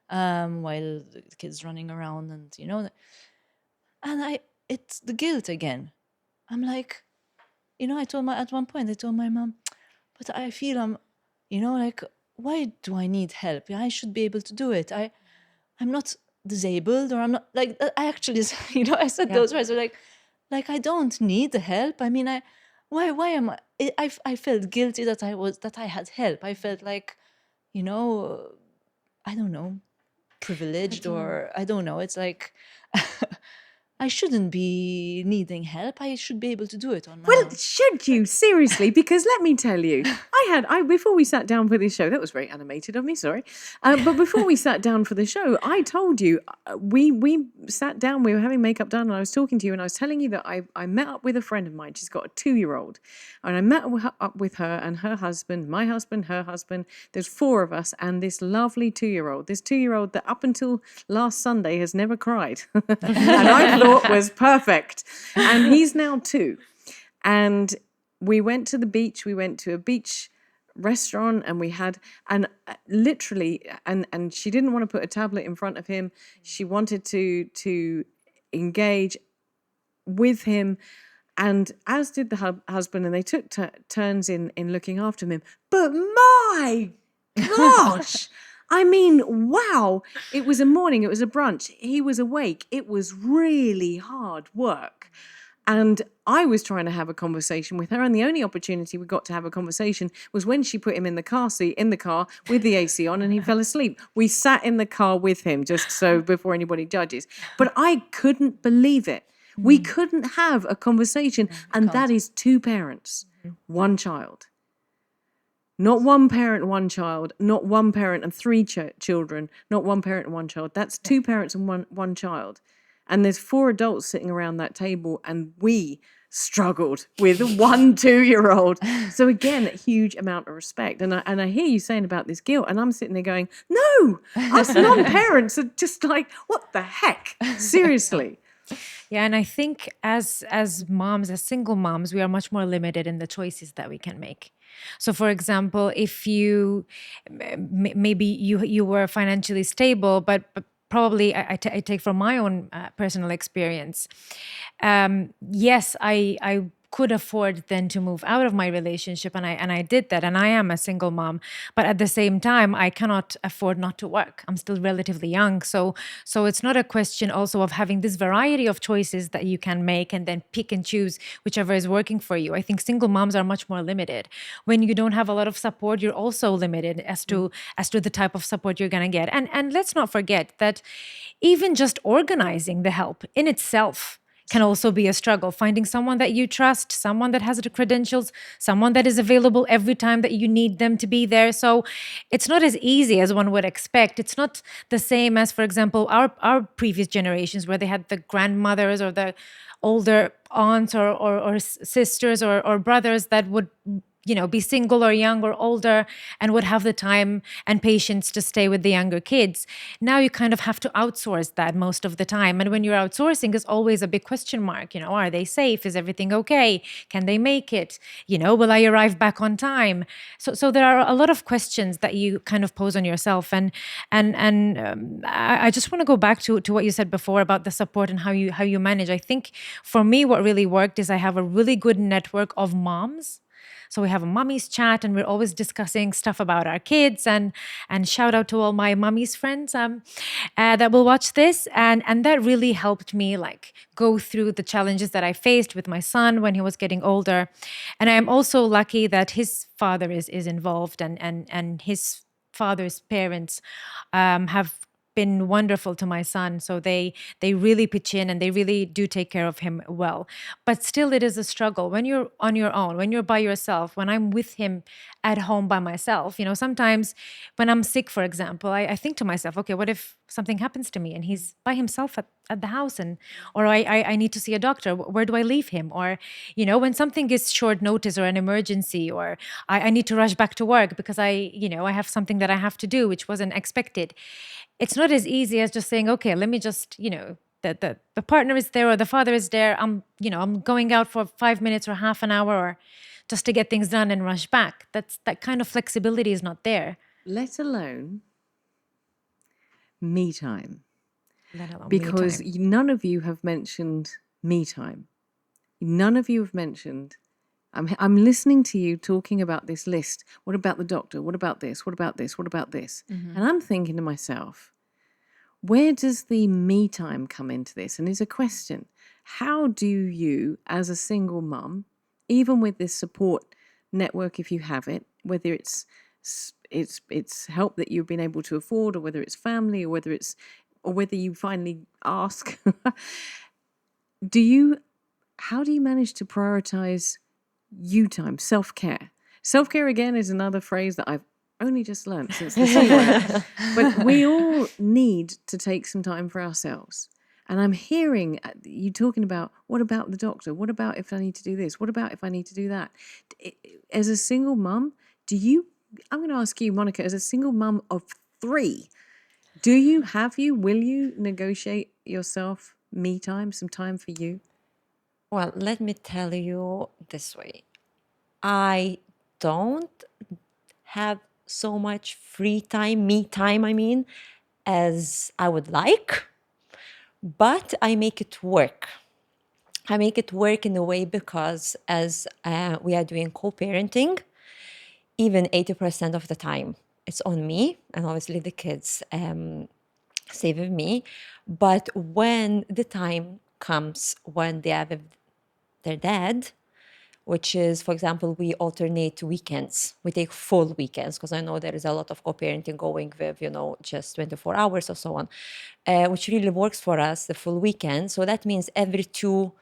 Speaker 4: while the kids running around, and it's the guilt again. I'm like, at one point I told my mom, but I feel like, why do I need help? I should be able to do it. I'm not disabled, or I'm not like, I actually, I said those words, like I don't need the help. I mean, why am I felt guilty that I had help. I felt like, I don't know, privileged, or I don't know. It's like, I shouldn't be needing help. I should be able to do it on my own.
Speaker 2: Well, should you? Seriously? Because let me tell you, before we sat down for this show, that was very animated of me, sorry. But before we sat down for the show, I told you, we sat down, we were having makeup done, and I was talking to you, and I was telling you that I met up with a friend of mine. She's got a 2-year-old. And I met up with her and her husband, my husband, her husband. There's 4 of us, and this lovely 2-year-old. This 2-year-old that up until last Sunday has never cried. And I thought was perfect. And he's now 2. And we went to the beach. We went to a beach restaurant, and we had, and literally, and she didn't want to put a tablet in front of him. She wanted to engage with him, and as did the husband, and they took turns in looking after him. But my gosh, I mean, wow. It was a morning, it was a brunch. He was awake. It was really hard work. And I was trying to have a conversation with her, and the only opportunity we got to have a conversation was when she put him in the car with the AC on, and he fell asleep. We sat in the car with him, just so before anybody judges. But I couldn't believe it. We couldn't have a conversation, and that is 2 parents, 1 child. Not 1 parent, 1 child, not 1 parent and 3 children, not 1 parent and 1 child. That's 2 parents and one child. And there's 4 adults sitting around that table, and we struggled with a 1-2-year-old. So again, a huge amount of respect. And I hear you saying about this guilt, and I'm sitting there going, no, us non-parents are just like, what the heck? Seriously.
Speaker 3: Yeah, and I think as moms, as single moms, we are much more limited in the choices that we can make. So, for example, if you maybe you were financially stable, but probably I take from my own personal experience. Yes, I could afford then to move out of my relationship, and I did that, and I am a single mom. But at the same time, I cannot afford not to work. I'm still relatively young, so it's not a question also of having this variety of choices that you can make and then pick and choose whichever is working for you. I think single moms are much more limited. When you don't have a lot of support, you're also limited as to the type of support you're going to get. And let's not forget that even just organizing the help in itself can also be a struggle. Finding someone that you trust, someone that has the credentials, someone that is available every time that you need them to be there. So it's not as easy as one would expect. It's not the same as, for example, our previous generations, where they had the grandmothers or the older aunts or sisters or brothers that would be single or young or older and would have the time and patience to stay with the younger kids. Now you kind of have to outsource that most of the time. And when you're outsourcing, it's always a big question mark. Are they safe? Is everything okay? Can they make it? Will I arrive back on time? So there are a lot of questions that you kind of pose on yourself. And I just want to go back to what you said before about the support and how you manage. I think for me, what really worked is I have a really good network of moms. So we have a mommy's chat, and we're always discussing stuff about our kids. And shout out to all my mommy's friends that will watch this. And that really helped me go through the challenges that I faced with my son when he was getting older. And I'm also lucky that his father is involved, and his father's parents have been wonderful to my son. So they really pitch in, and they really do take care of him well. But still, it is a struggle when you're on your own, when you're by yourself. When I'm with him at home by myself, sometimes when I'm sick, for example, I think to myself, okay, what if something happens to me and he's by himself at the house, or I need to see a doctor? Where do I leave him? Or when something is short notice or an emergency, or I need to rush back to work because I have something that I have to do which wasn't expected. It's not as easy as just saying, okay, let me just, the partner is there or the father is there. I'm going out for 5 minutes or half an hour or just to get things done and rush back. That kind of flexibility is not there.
Speaker 2: Let alone me time.
Speaker 3: Let alone
Speaker 2: Because
Speaker 3: me time.
Speaker 2: none of you have mentioned me time. None of you have mentioned. I'm listening to you talking about this list. What about the doctor? What about this? What about this? What about this? And I'm thinking to myself, where does the me time come into this? And it's a question. How do you, as a single mum, even with this support network, if you have it, whether it's help that you've been able to afford, or whether it's family, or whether you finally ask, how do you manage to prioritize you time, self-care? Self-care, again, is another phrase that I've only just learned since the C word. But we all need to take some time for ourselves. And I'm hearing you talking about, what about the doctor? What about if I need to do this? What about if I need to do that? As a single mum, I'm going to ask you, Monica, as a single mum of 3, will you negotiate yourself me time, some time for you?
Speaker 1: Well, let me tell you this way. I don't have so much free time, me time, as I would like, but I make it work. I make it work in a way because as we are doing co-parenting, even 80% of the time, it's on me, and obviously the kids stay with me. But when the time comes when they have their dad, which is, for example, we alternate weekends. We take full weekends because I know there is a lot of co-parenting going with, just 24 hours or so on, which really works for us, the full weekend. So that means every 2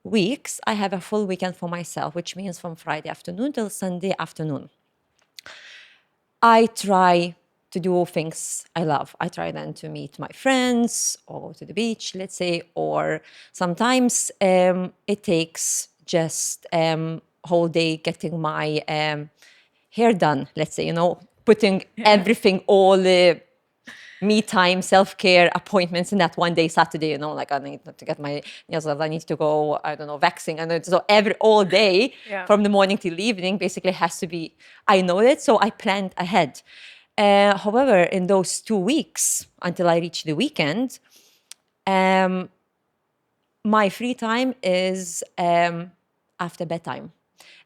Speaker 1: weeks, I have a full weekend for myself, which means from Friday afternoon till Sunday afternoon. I try to do things I love. I try then to meet my friends or to the beach, let's say, or sometimes it takes just whole day getting my hair done, let's say, putting everything, all the me time, self-care appointments in that one day, Saturday, like I need to get my nails done, I need to go, I don't know, waxing. And so all day from the morning till the evening basically has to be, I know it, so I planned ahead. However, in those 2 weeks until I reach the weekend, my free time is after bedtime.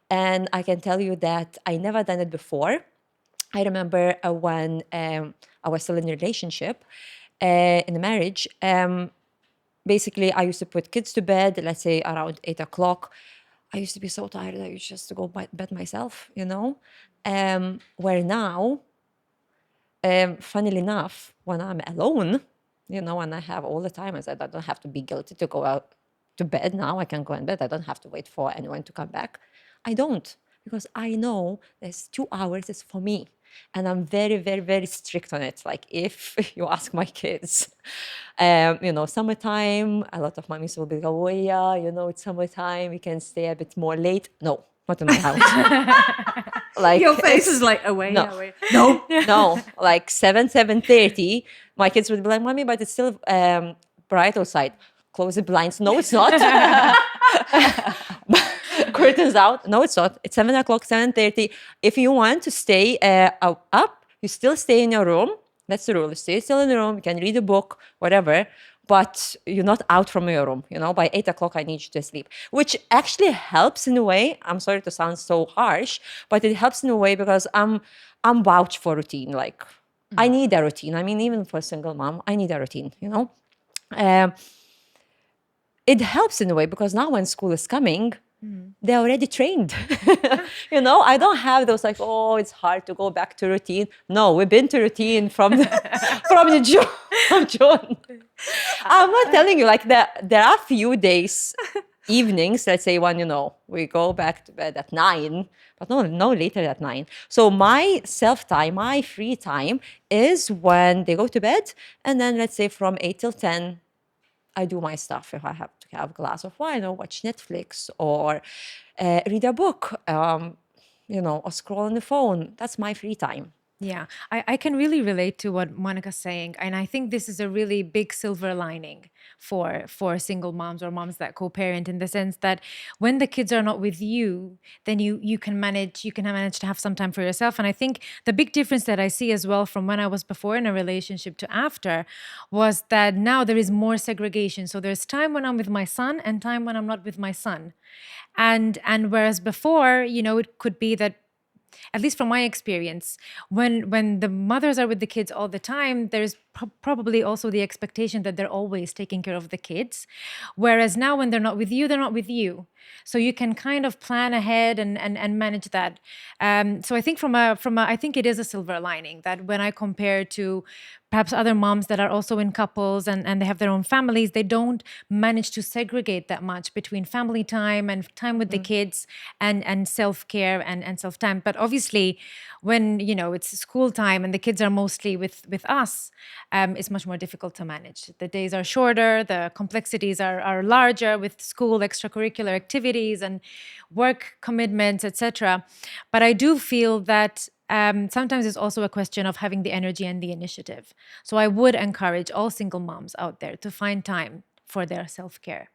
Speaker 1: And I can tell you that I never done it before. I remember when I was still in a relationship, in a marriage, basically I used to put kids to bed, let's say around 8 o'clock. I used to be so tired, I used just to go to bed myself, where now, funnily enough, when I'm alone, and I have all the time, I said, I don't have to be guilty to go out to bed now. I can go in bed. I don't have to wait for anyone to come back. I don't, because I know there's 2 hours is for me. And I'm very, very, very strict on it. Like if you ask my kids, summertime, a lot of mommies will be like, oh yeah, it's summertime, we can stay a bit more late. No, not in my house. Like
Speaker 2: Your face is like, away,
Speaker 1: no,
Speaker 2: away.
Speaker 1: no, like 7:30, my kids would be like, mommy, but it's still bright outside. Close the blinds. No, it's not. Curtains out. No, it's not. It's 7 o'clock, 7:30. If you want to stay up, you still stay in your room. That's the rule. You stay still in the room. You can read a book, whatever. But you're not out from your room. By 8 o'clock, I need you to sleep, which actually helps in a way. I'm sorry to sound so harsh, but it helps in a way because I'm vouched for routine. Like I need a routine. I mean, even for a single mom, I need a routine, it helps in a way because now when school is coming, they're already trained. I don't have those like, oh, it's hard to go back to routine. No, we've been to routine from the June. I'm not telling you, like there are few days, evenings, let's say when, we go back to bed at 9, but no later at 9. So my self-time, my free time is when they go to bed, and then let's say from 8 till 10, I do my stuff. If I have to have a glass of wine or watch Netflix or read a book, or scroll on the phone, that's my free time.
Speaker 3: Yeah, I can really relate to what Monica's saying. And I think this is a really big silver lining for single moms or moms that co-parent, in the sense that when the kids are not with you, then you can manage to have some time for yourself. And I think the big difference that I see as well from when I was before in a relationship to after was that now there is more segregation. So there's time when I'm with my son and time when I'm not with my son. And whereas before, it could be that, at least from my experience, when the mothers are with the kids all the time, there's probably also the expectation that they're always taking care of the kids. Whereas now when they're not with you, they're not with you. So you can kind of plan ahead and manage that. So I think I think it is a silver lining that when I compare to perhaps other moms that are also in couples and they have their own families, they don't manage to segregate that much between family time and time with the kids and self-care and self-time. But obviously, when it's school time and the kids are mostly with us, it's much more difficult to manage. The days are shorter, the complexities are larger with school extracurricular activities and work commitments, etc. But I do feel that sometimes it's also a question of having the energy and the initiative. So I would encourage all single moms out there to find time for their self-care.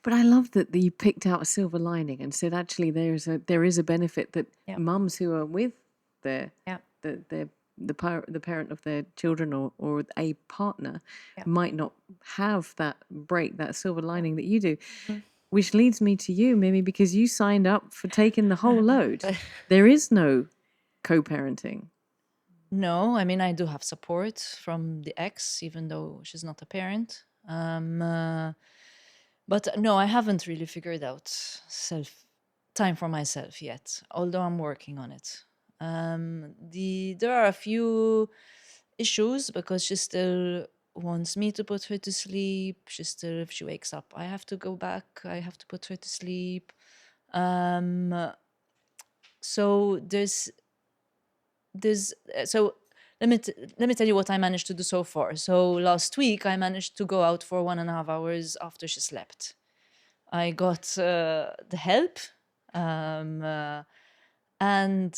Speaker 2: But I love that you picked out a silver lining and said actually there is a benefit that mums who are with the parent of their children or a partner might not have that break, that silver lining that you do. Which leads me to you, Mimi, because you signed up for taking the whole load. There is no co-parenting.
Speaker 4: No, I mean, I do have support from the ex, even though she's not a parent. But no, I haven't really figured out time for myself yet, although I'm working on it. There are a few issues because she still wants me to put her to sleep. If she wakes up, I have to go back. I have to put her to sleep. So so let me tell you what I managed to do so far. So last week I managed to go out for 1.5 hours after she slept. I got the help. And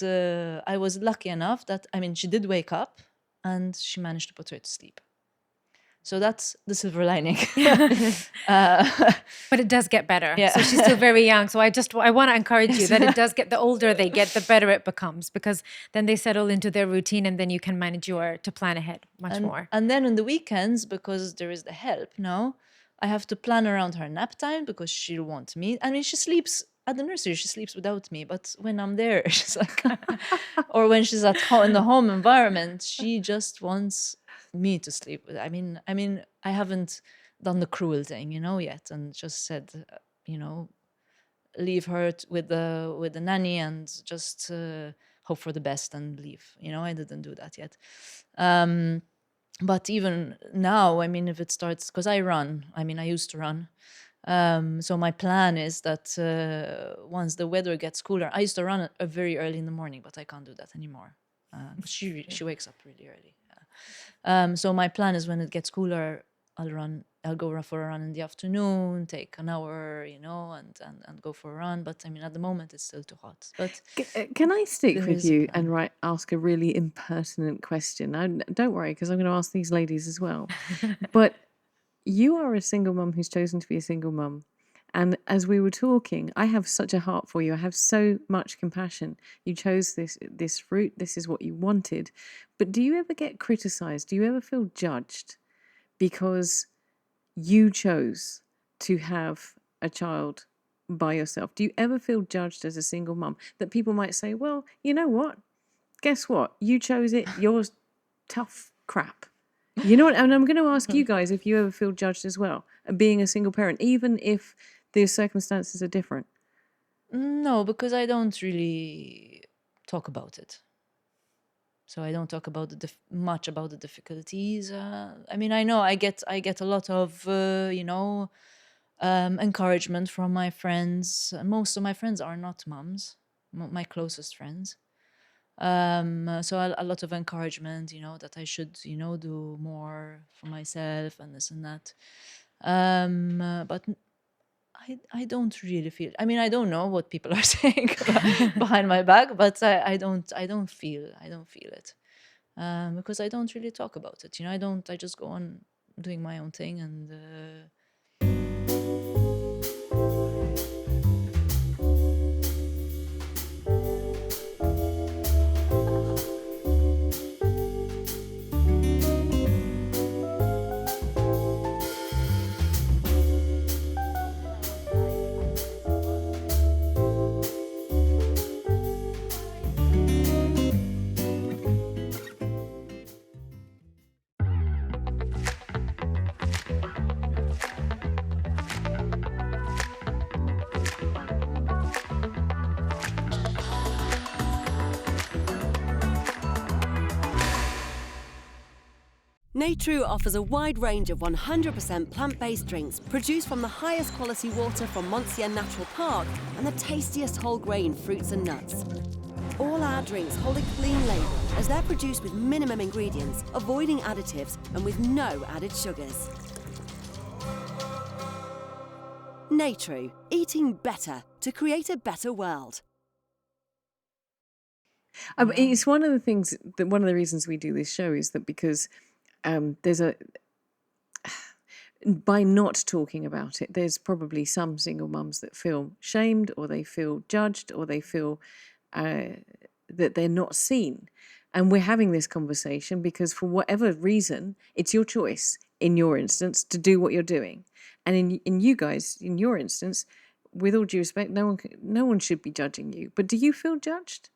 Speaker 4: I was lucky enough that, I mean, she did wake up and she managed to put her to sleep. So that's the silver lining.
Speaker 3: But it does get better.
Speaker 4: Yeah.
Speaker 3: So she's still very young. So I want to encourage you that it does get, the older they get, the better it becomes, because then they settle into their routine and then you can manage to plan ahead much more.
Speaker 4: And then on the weekends, because there is the help now, I have to plan around her nap time because she'll want me. I mean, she sleeps at the nursery, she sleeps without me, but when I'm there, she's like, or when she's at home in the home environment, she just wants me to sleep. I mean, I haven't done the cruel thing, yet, and just said, leave her with the nanny and just hope for the best and leave. I didn't do that yet. But even now, I mean, if it starts, because I used to run. So my plan is that once the weather gets cooler, I used to run very early in the morning, but I can't do that anymore. She wakes up really early. So my plan is when it gets cooler, I'll go for a run in the afternoon, take an hour, and go for a run. But I mean, at the moment, it's still too hot. But
Speaker 2: Can I stick
Speaker 4: there
Speaker 2: with
Speaker 4: is a
Speaker 2: you
Speaker 4: plan.
Speaker 2: and ask a really impertinent question? Now, don't worry, because I'm going to ask these ladies as well. But you are a single mum who's chosen to be a single mum. And as we were talking, I have such a heart for you. I have so much compassion. You chose this route. This is what you wanted. But do you ever get criticised? Do you ever feel judged because you chose to have a child by yourself? Do you ever feel judged as a single mum that people might say, well, you know what? Guess what? You chose it. You're tough crap. You know what? And I'm going to ask you guys if you ever feel judged as well, being a single parent, even if the circumstances are different.
Speaker 4: No, because I don't really talk about it. So I don't talk about much about the difficulties. I mean, I know I get a lot of encouragement from my friends. Most of my friends are not mums, my closest friends. So a lot of encouragement, that I should, do more for myself and this and that. But I don't really feel. I mean, I don't know what people are saying behind my back, but I don't feel it because I don't really talk about it. I just go on doing my own thing and.
Speaker 9: Natru offers a wide range of 100% plant-based drinks produced from the highest quality water from Monsieur Natural Park and the tastiest whole grain fruits and nuts. All our drinks hold a clean label as they're produced with minimum ingredients, avoiding additives and with no added sugars. Natru, eating better to create a better world.
Speaker 2: It's one of the things that one of the reasons we do this show is that because there's by not talking about it, there's probably some single mums that feel shamed or they feel judged or they feel that they're not seen. And we're having this conversation because for whatever reason, it's your choice in your instance to do what you're doing. And in you guys, in your instance, with all due respect, no one should be judging you. But do you feel judged?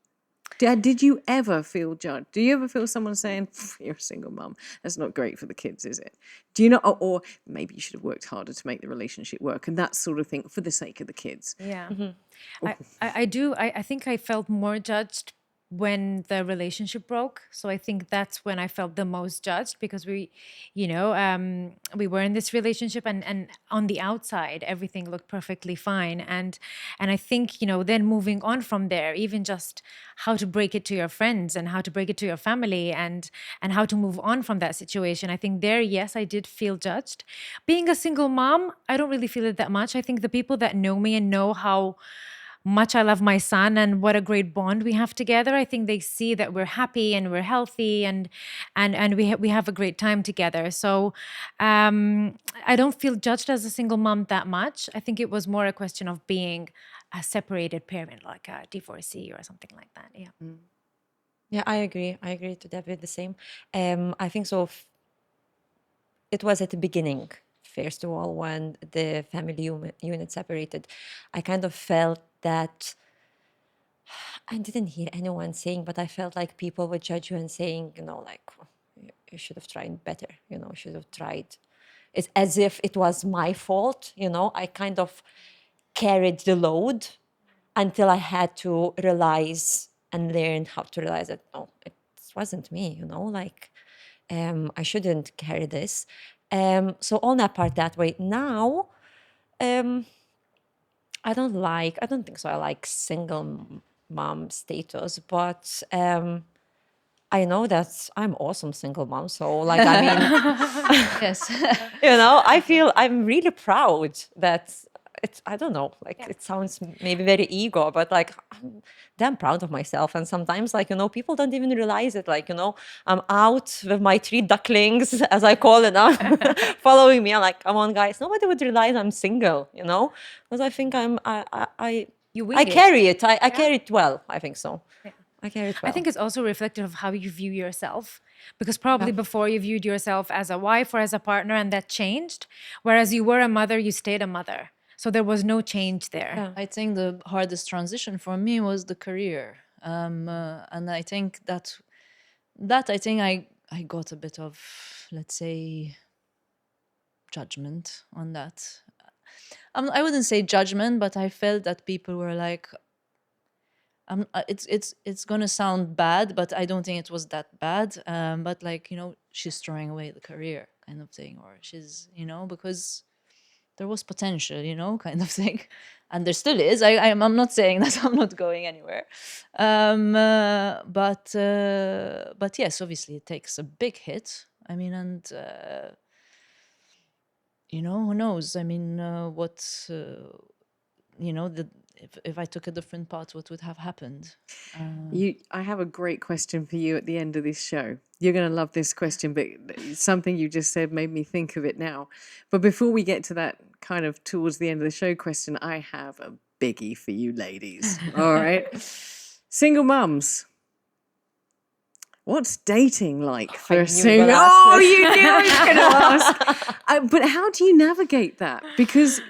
Speaker 2: Did you ever feel judged? Do you ever feel someone saying, you're a single mum, that's not great for the kids, is it? Do you know, or maybe you should have worked harder to make the relationship work and that sort of thing for the sake of the kids?
Speaker 3: Yeah. I do. I think I felt more judged when the relationship broke. So I think that's when I felt the most judged, because we, we were in this relationship, and on the outside everything looked perfectly fine. And I think, then moving on from there, even just how to break it to your friends and how to break it to your family, and how to move on from that situation. I think there, yes, I did feel judged. Being a single mom, I don't really feel it that much. I think the people that know me and know how much I love my son and what a great bond we have together, I think they see that we're happy and we're healthy, and we have a great time together. So I don't feel judged as a single mom that much. I think it was more a question of being a separated parent, like a divorcee or something like that. Yeah.
Speaker 1: Yeah, I agree. I agree to David the same. I think so. It was at the beginning, first of all, when the family unit separated. I kind of felt that I didn't hear anyone saying, but I felt like people would judge you and saying, like, "Oh, you should have tried better, you should have tried." It's as if it was my fault, I kind of carried the load until I had to realize and learn how to realize that, no, it wasn't me, like, I shouldn't carry this. So on that part that way. Now, um, I don't think so. I like single mom status, but I know that I'm awesome single mom. So like, I mean,
Speaker 4: Yes.
Speaker 1: I feel I'm really proud that I don't know, like it sounds maybe very ego, but like I'm damn proud of myself. And sometimes like, people don't even realize it. Like, I'm out with my 3 ducklings, as I call it now, following me. I'm like, come on guys, nobody would realize I'm single, because I think
Speaker 3: You
Speaker 1: I
Speaker 3: wing it.
Speaker 1: carry it. I carry it well. I think so.
Speaker 3: Yeah.
Speaker 1: I carry it well.
Speaker 3: I think it's also reflective of how you view yourself, because probably before you viewed yourself as a wife or as a partner, and that changed. Whereas you were a mother, you stayed a mother. So there was no change there.
Speaker 1: Yeah.
Speaker 4: I think the hardest transition for me was the career, and I think that I think I got a bit of, let's say, judgment on that. I wouldn't say judgment, but I felt that people were like, it's gonna sound bad, but I don't think it was that bad. But like, she's throwing away the career kind of thing, or she's, because there was potential, kind of thing, and there still is. I'm not saying that I'm not going anywhere, but yes, obviously it takes a big hit. I mean, and who knows? I mean, if I took a different path, what would have happened?
Speaker 2: I have a great question for you at the end of this show. You're going to love this question, but something you just said made me think of it now. But before we get to that kind of towards the end of the show question, I have a biggie for you ladies. All right. Single mums. What's dating like for a single? Oh, you knew I was going to ask. But how do you navigate that? Because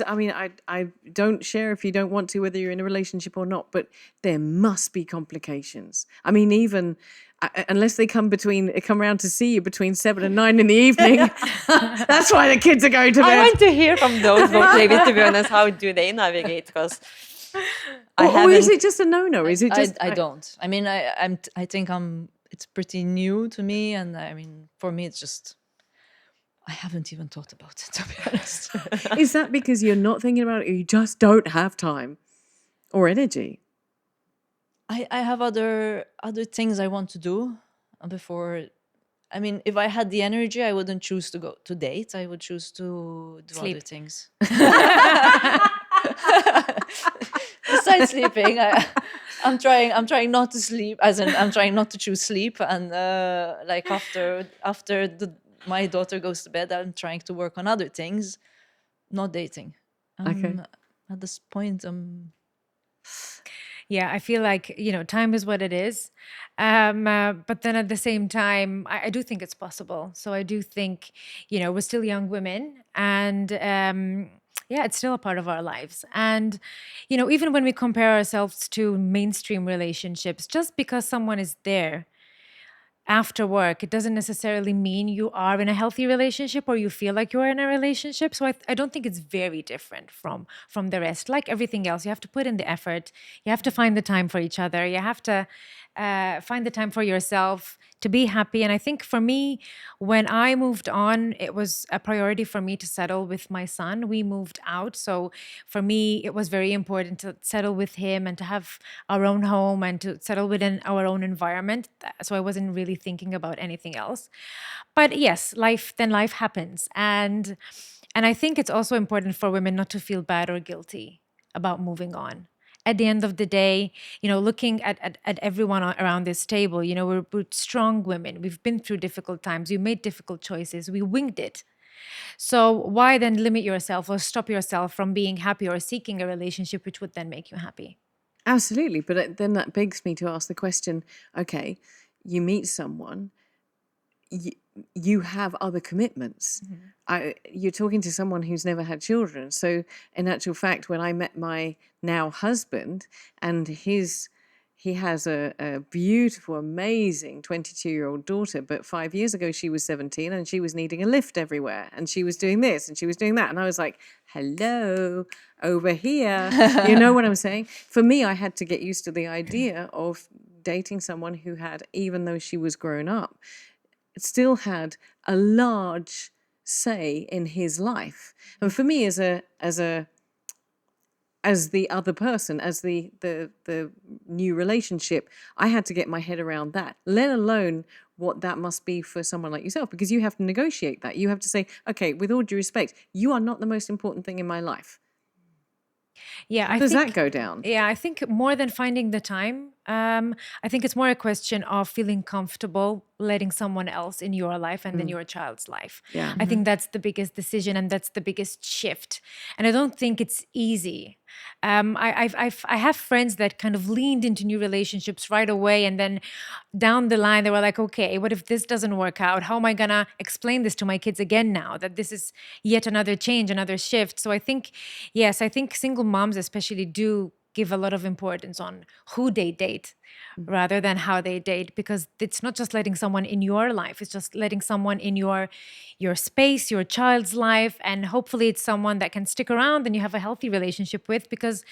Speaker 2: I mean, I don't share if you don't want to, whether you're in a relationship or not. But there must be complications. I mean, even unless they come around to see you between 7 and 9 in the evening. That's why the kids are going to bed.
Speaker 1: I want to hear from those both ladies, to be honest. How do they navigate? Because
Speaker 2: or is it just a no-no? Is it just?
Speaker 4: I don't. I mean, I think it's pretty new to me, and I mean, for me, it's just I haven't even thought about it, to be honest.
Speaker 2: Is that because you're not thinking about it, or you just don't have time or energy?
Speaker 4: I have other things I want to do before. I mean, if I had the energy, I wouldn't choose to go to date. I would choose to do
Speaker 3: Sleep.
Speaker 4: other things. Besides sleeping, I'm trying not to sleep. As in, I'm trying not to choose sleep. And like after my daughter goes to bed, I'm trying to work on other things, not dating.
Speaker 2: Okay.
Speaker 4: At this point,
Speaker 3: Yeah, I feel like, time is what it is. But then at the same time, I do think it's possible. So I do think, we're still young women, and yeah, it's still a part of our lives. And, even when we compare ourselves to mainstream relationships, just because someone is there, after work, it doesn't necessarily mean you are in a healthy relationship or you feel like you're in a relationship. So I don't think it's very different from the rest. Like everything else, you have to put in the effort. You have to find the time for each other. You have to find the time for yourself to be happy. And I think for me, when I moved on, it was a priority for me to settle with my son. We moved out. So for me, it was very important to settle with him and to have our own home and to settle within our own environment. So I wasn't really thinking about anything else. But yes, life happens. And I think it's also important for women not to feel bad or guilty about moving on. At the end of the day, looking at everyone around this table, we're strong women. We've been through difficult times. We made difficult choices. We winged it. So why then limit yourself or stop yourself from being happy or seeking a relationship which would then make you happy?
Speaker 2: Absolutely. But then that begs me to ask the question, okay, you meet someone, you have other commitments. You're talking to someone who's never had children. So in actual fact, when I met my now husband, and he has a beautiful, amazing 22-year-old daughter, but 5 years ago she was 17 and she was needing a lift everywhere, and she was doing this and she was doing that. And I was like, hello, over here. You know what I'm saying? For me, I had to get used to the idea of dating someone who had, even though she was grown up, still had a large say in his life. And for me, as the other person, as the new relationship, I had to get my head around that, let alone what that must be for someone like yourself, because you have to negotiate that. You have to say, okay, with all due respect, you are not the most important thing in my life.
Speaker 3: Yeah,
Speaker 2: How does that go down?
Speaker 3: Yeah, I think more than finding the time, I think it's more a question of feeling comfortable letting someone else in your life and then your child's life.
Speaker 2: Yeah.
Speaker 3: I think that's the biggest decision and that's the biggest shift. And I don't think it's easy. I have friends that kind of leaned into new relationships right away, and then down the line they were like, okay, what if this doesn't work out? How am I gonna explain this to my kids again now that this is yet another change, another shift? So I think, yes, I think single moms especially do give a lot of importance on who they date rather than how they date, because it's not just letting someone in your life, it's just letting someone in your space, your child's life, and hopefully it's someone that can stick around and you have a healthy relationship with. Because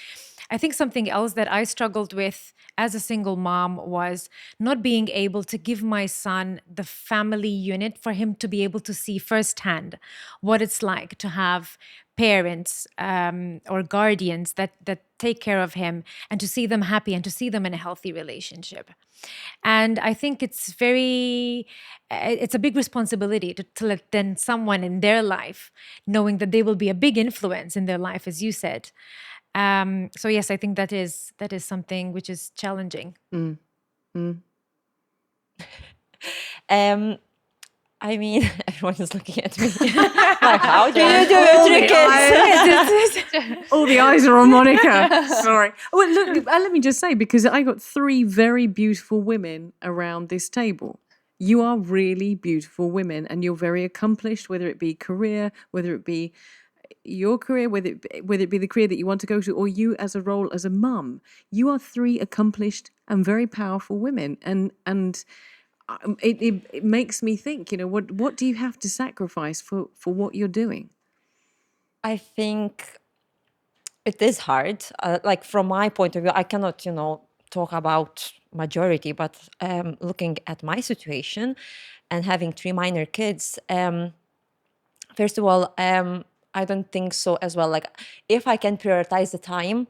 Speaker 3: I think something else that I struggled with as a single mom was not being able to give my son the family unit for him to be able to see firsthand what it's like to have parents or guardians that take care of him, and to see them happy and to see them in a healthy relationship. And I think it's a big responsibility to let then someone in their life, knowing that they will be a big influence in their life, as you said. So yes, I think that is something which is challenging.
Speaker 1: I mean, everyone is looking at me. Like, how do you do it, kids?
Speaker 2: All the eyes are on Monica. Sorry. Well, look, let me just say, because I got 3 very beautiful women around this table. You are really beautiful women, and you're very accomplished, whether it be career, whether it be your career, whether it be the career that you want to go to, or you as a role as a mum. You are 3 accomplished and very powerful women, and it makes me think, what do you have to sacrifice for what you're doing?
Speaker 1: I think it is hard. Like from my point of view, I cannot, talk about majority, but looking at my situation and having 3 minor kids, first of all, I don't think so as well. Like, if I can prioritize the time,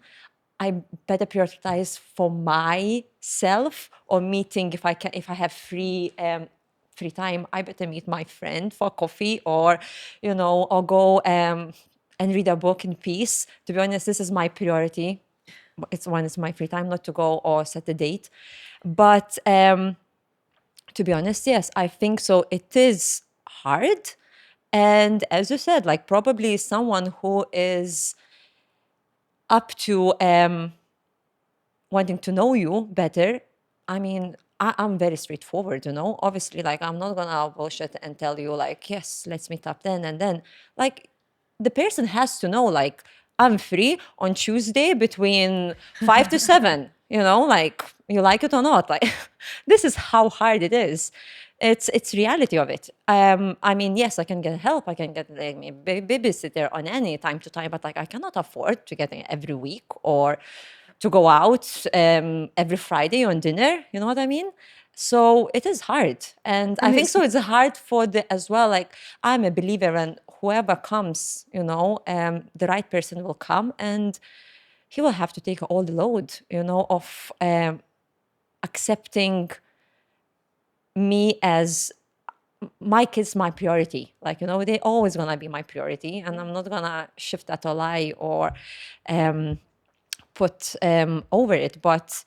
Speaker 1: I better prioritize for myself, or meeting, if I have free time, I better meet my friend for coffee, or or go and read a book in peace. To be honest, this is my priority. It's my free time, not to go or set a date. But to be honest, yes, I think so. It is hard, and as you said, like, probably someone who is up to wanting to know you better. I mean, I'm very straightforward, Obviously, like, I'm not gonna bullshit and tell you, like, yes, let's meet up then and then. Like, the person has to know, like, I'm free on Tuesday between 5 to 7, like, you like it or not. Like, this is how hard it is. It's reality of it. I mean, yes, I can get help. I can get like a babysitter on any time to time, but like I cannot afford to get it every week or to go out every Friday on dinner. You know what I mean? So it is hard, and I
Speaker 2: And
Speaker 1: think
Speaker 2: it's
Speaker 1: so. It's hard for the as well. Like I'm a believer, and whoever comes, the right person will come, and he will have to take all the load, of accepting me as my kids my priority. Like, they always gonna be my priority, and I'm not gonna shift that or lie or put over it. But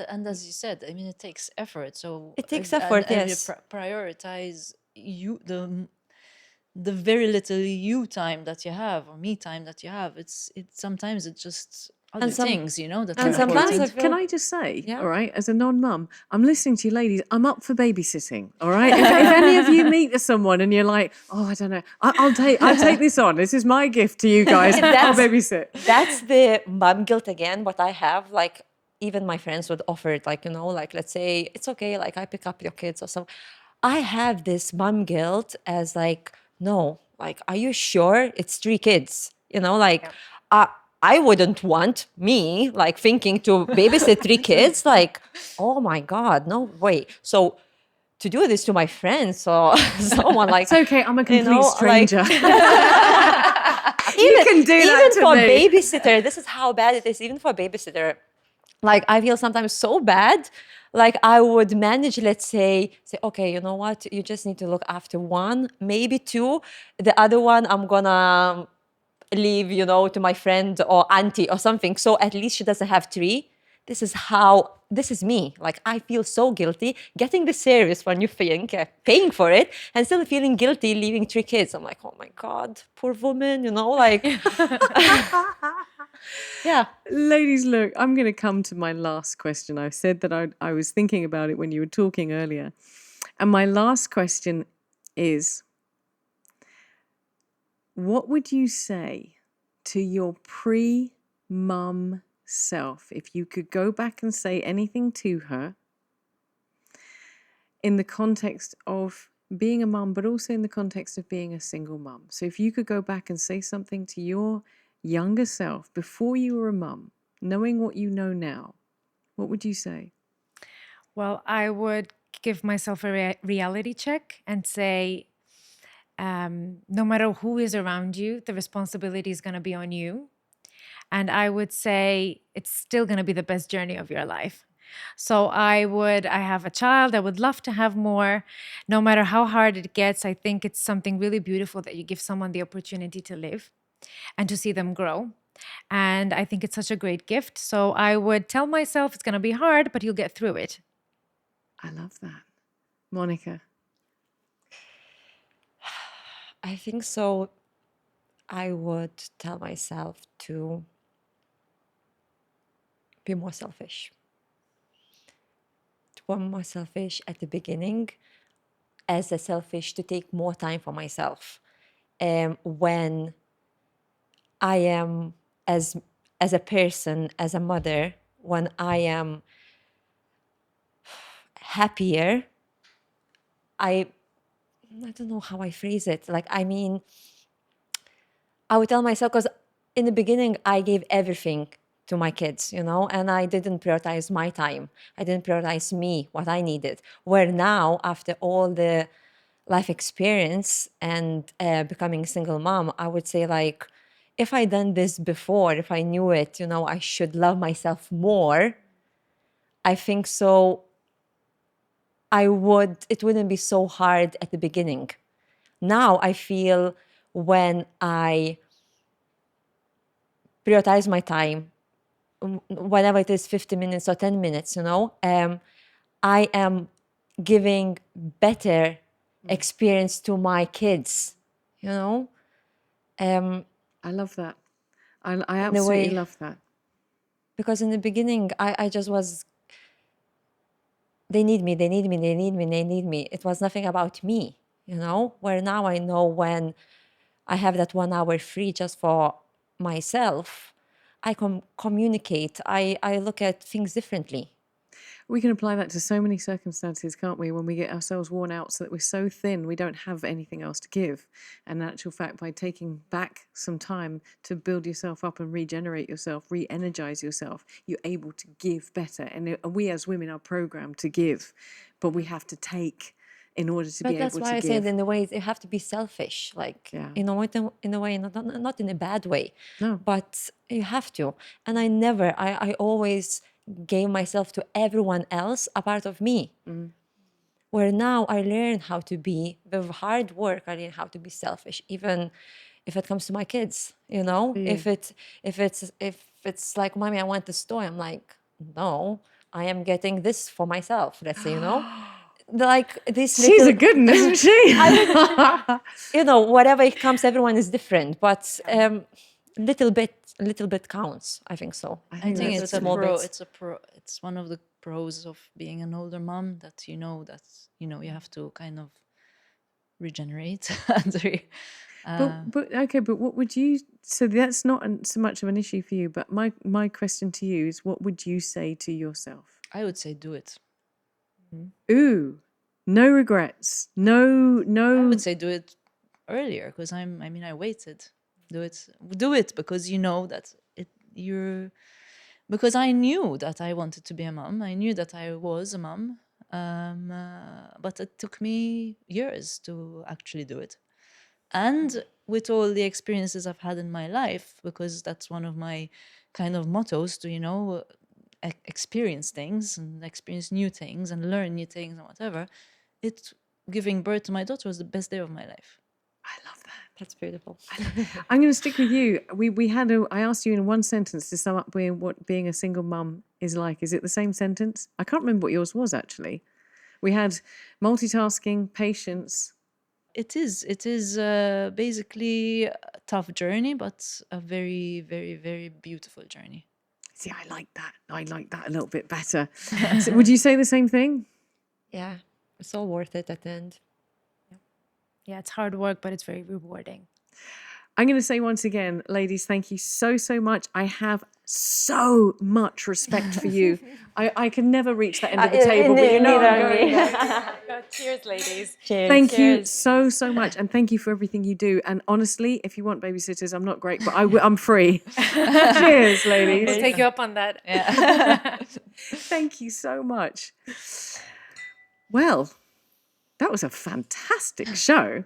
Speaker 4: And as you said, I mean, it takes effort. So
Speaker 1: it takes
Speaker 4: and
Speaker 1: effort,
Speaker 4: if you
Speaker 1: yes.
Speaker 4: prioritize you, the very little you time that you have or me time that you have, it sometimes it's just other
Speaker 1: And some
Speaker 4: things, that
Speaker 1: and
Speaker 4: are
Speaker 1: sometimes I
Speaker 4: important.
Speaker 1: feel
Speaker 2: Can I just say,
Speaker 1: yeah.
Speaker 2: all right, as a non-mum, I'm listening to you ladies, I'm up for babysitting, all right? If any of you meet someone and you're like, oh, I don't know, I'll take this on. This is my gift to you guys. I'll babysit.
Speaker 1: That's the mom guilt again, what I have. Like, even my friends would offer it, like, like, let's say, it's okay, like, I pick up your kids or something. I have this mom guilt as, like, no, like, are you sure it's 3 kids? Like, I wouldn't want me, like, thinking to babysit 3 kids. Like, oh my God, no way. So, to do this to my friends or someone like,
Speaker 2: It's okay, I'm a complete
Speaker 1: like,
Speaker 2: stranger. You can do that
Speaker 1: even
Speaker 2: to
Speaker 1: for
Speaker 2: me.
Speaker 1: babysitter, this is how bad it is. Even for babysitter, like I feel sometimes so bad. Like I would manage, let's say, okay, you know what? You just need to look after 1, maybe 2. The other one, I'm gonna leave, to my friend or auntie or something. So at least she doesn't have 3. This is me. Like I feel so guilty getting the service when you think paying for it and still feeling guilty leaving 3 kids. I'm like, oh my God, poor woman, like, yeah.
Speaker 2: Ladies, look, I'm going to come to my last question. I said that I was thinking about it when you were talking earlier. And my last question is, what would you say to your pre-mum self if you could go back and say anything to her in the context of being a mum, but also in the context of being a single mum? So if you could go back and say something to your younger self before you were a mum, knowing what you know now, what would you say?
Speaker 3: Well, I would give myself a reality check and say, no matter who is around you, the responsibility is going to be on you. And I would say it's still going to be the best journey of your life. So I have a child. I would love to have more. No matter how hard it gets, I think it's something really beautiful that you give someone the opportunity to live and to see them grow. And I think it's such a great gift. So I would tell myself it's going to be hard, but you'll get through it.
Speaker 2: I love that. Monica?
Speaker 1: I think so. I would tell myself to be more selfish. To be more selfish at the beginning, as a selfish to take more time for myself. When I am as a person, as a mother, when I am happier, I don't know how I phrase it. Like, I mean, I would tell myself, because in the beginning, I gave everything to my kids, and I didn't prioritize my time. I didn't prioritize me, what I needed. Where now, after all the life experience and becoming a single mom, I would say, like, if I done this before, if I knew it, I should love myself more. I think so. It wouldn't be so hard at the beginning. Now I feel when I prioritize my time, whenever it is 50 minutes or 10 minutes, I am giving better experience to my kids,
Speaker 2: I love that. I
Speaker 1: in a
Speaker 2: absolutely
Speaker 1: way.
Speaker 2: love that.
Speaker 1: Because in the beginning, I just was, they need me, they need me, they need me, they need me. It was nothing about me, where now I know when I have that 1 hour free just for myself, I can communicate. I look at things differently.
Speaker 2: We can apply that to so many circumstances, can't we? When we get ourselves worn out so that we're so thin, we don't have anything else to give. And in actual fact, by taking back some time to build yourself up and regenerate yourself, re-energize yourself, you're able to give better. And we as women are programmed to give, but we have to take in order to
Speaker 1: But
Speaker 2: be
Speaker 1: that's
Speaker 2: able
Speaker 1: why
Speaker 2: to
Speaker 1: I
Speaker 2: give.
Speaker 1: said in a way you have to be selfish, like
Speaker 2: Yeah.
Speaker 1: in a way, not in a bad way,
Speaker 2: No.
Speaker 1: but you have to. And I always gave myself to everyone else a part of me. Where now I learn how to be, with hard work, I learn how to be selfish, even if it comes to my kids, you know?
Speaker 2: Yeah.
Speaker 1: If it's like, mommy, I want this toy, I'm like, no, I am getting this for myself, let's say, you know? Like this
Speaker 2: She's
Speaker 1: little,
Speaker 2: a good one, isn't she?
Speaker 1: you know, whatever it comes, everyone is different, but little bit counts. I think so.
Speaker 4: I think
Speaker 1: That's
Speaker 4: it's a
Speaker 1: small
Speaker 4: pro.
Speaker 1: bits.
Speaker 4: It's a pro. It's one of the pros of being an older mom that you have to kind of regenerate.
Speaker 2: But okay, but what would you? So that's not so much of an issue for you. But my question to you is, what would you say to yourself?
Speaker 4: I would say do it.
Speaker 2: Ooh, no regrets. No.
Speaker 4: I would say do it earlier because I waited. Do it because you know that because I knew that I wanted to be a mom. I knew that I was a mom. But it took me years to actually do it. And with all the experiences I've had in my life, because that's one of my kind of mottos to, experience things and experience new things and learn new things and whatever, giving birth to my daughter was the best day of my life.
Speaker 2: I love that.
Speaker 1: That's beautiful.
Speaker 2: I'm going to stick with you. I asked you in one sentence to sum up what being a single mum is like. Is it the same sentence? I can't remember what yours was actually. We had multitasking, patience.
Speaker 4: It is basically a tough journey, but a very, very, very beautiful journey.
Speaker 2: See, I like that. I like that a little bit better. So would you say the same thing?
Speaker 1: Yeah, it's all worth it at the end.
Speaker 3: Yeah, it's hard work, but it's very rewarding.
Speaker 2: I'm going to say once again, ladies, thank you so, so much. I have so much respect for you. I can never reach that end of the table, but you know I'm going there.
Speaker 3: Cheers, ladies.
Speaker 1: Cheers.
Speaker 2: Thank you so, so much. And thank you for everything you do. And honestly, if you want babysitters, I'm not great, but I'm free. Cheers, ladies.
Speaker 3: We'll take you up on that.
Speaker 4: Yeah.
Speaker 2: Thank you so much. Well, that was a fantastic show.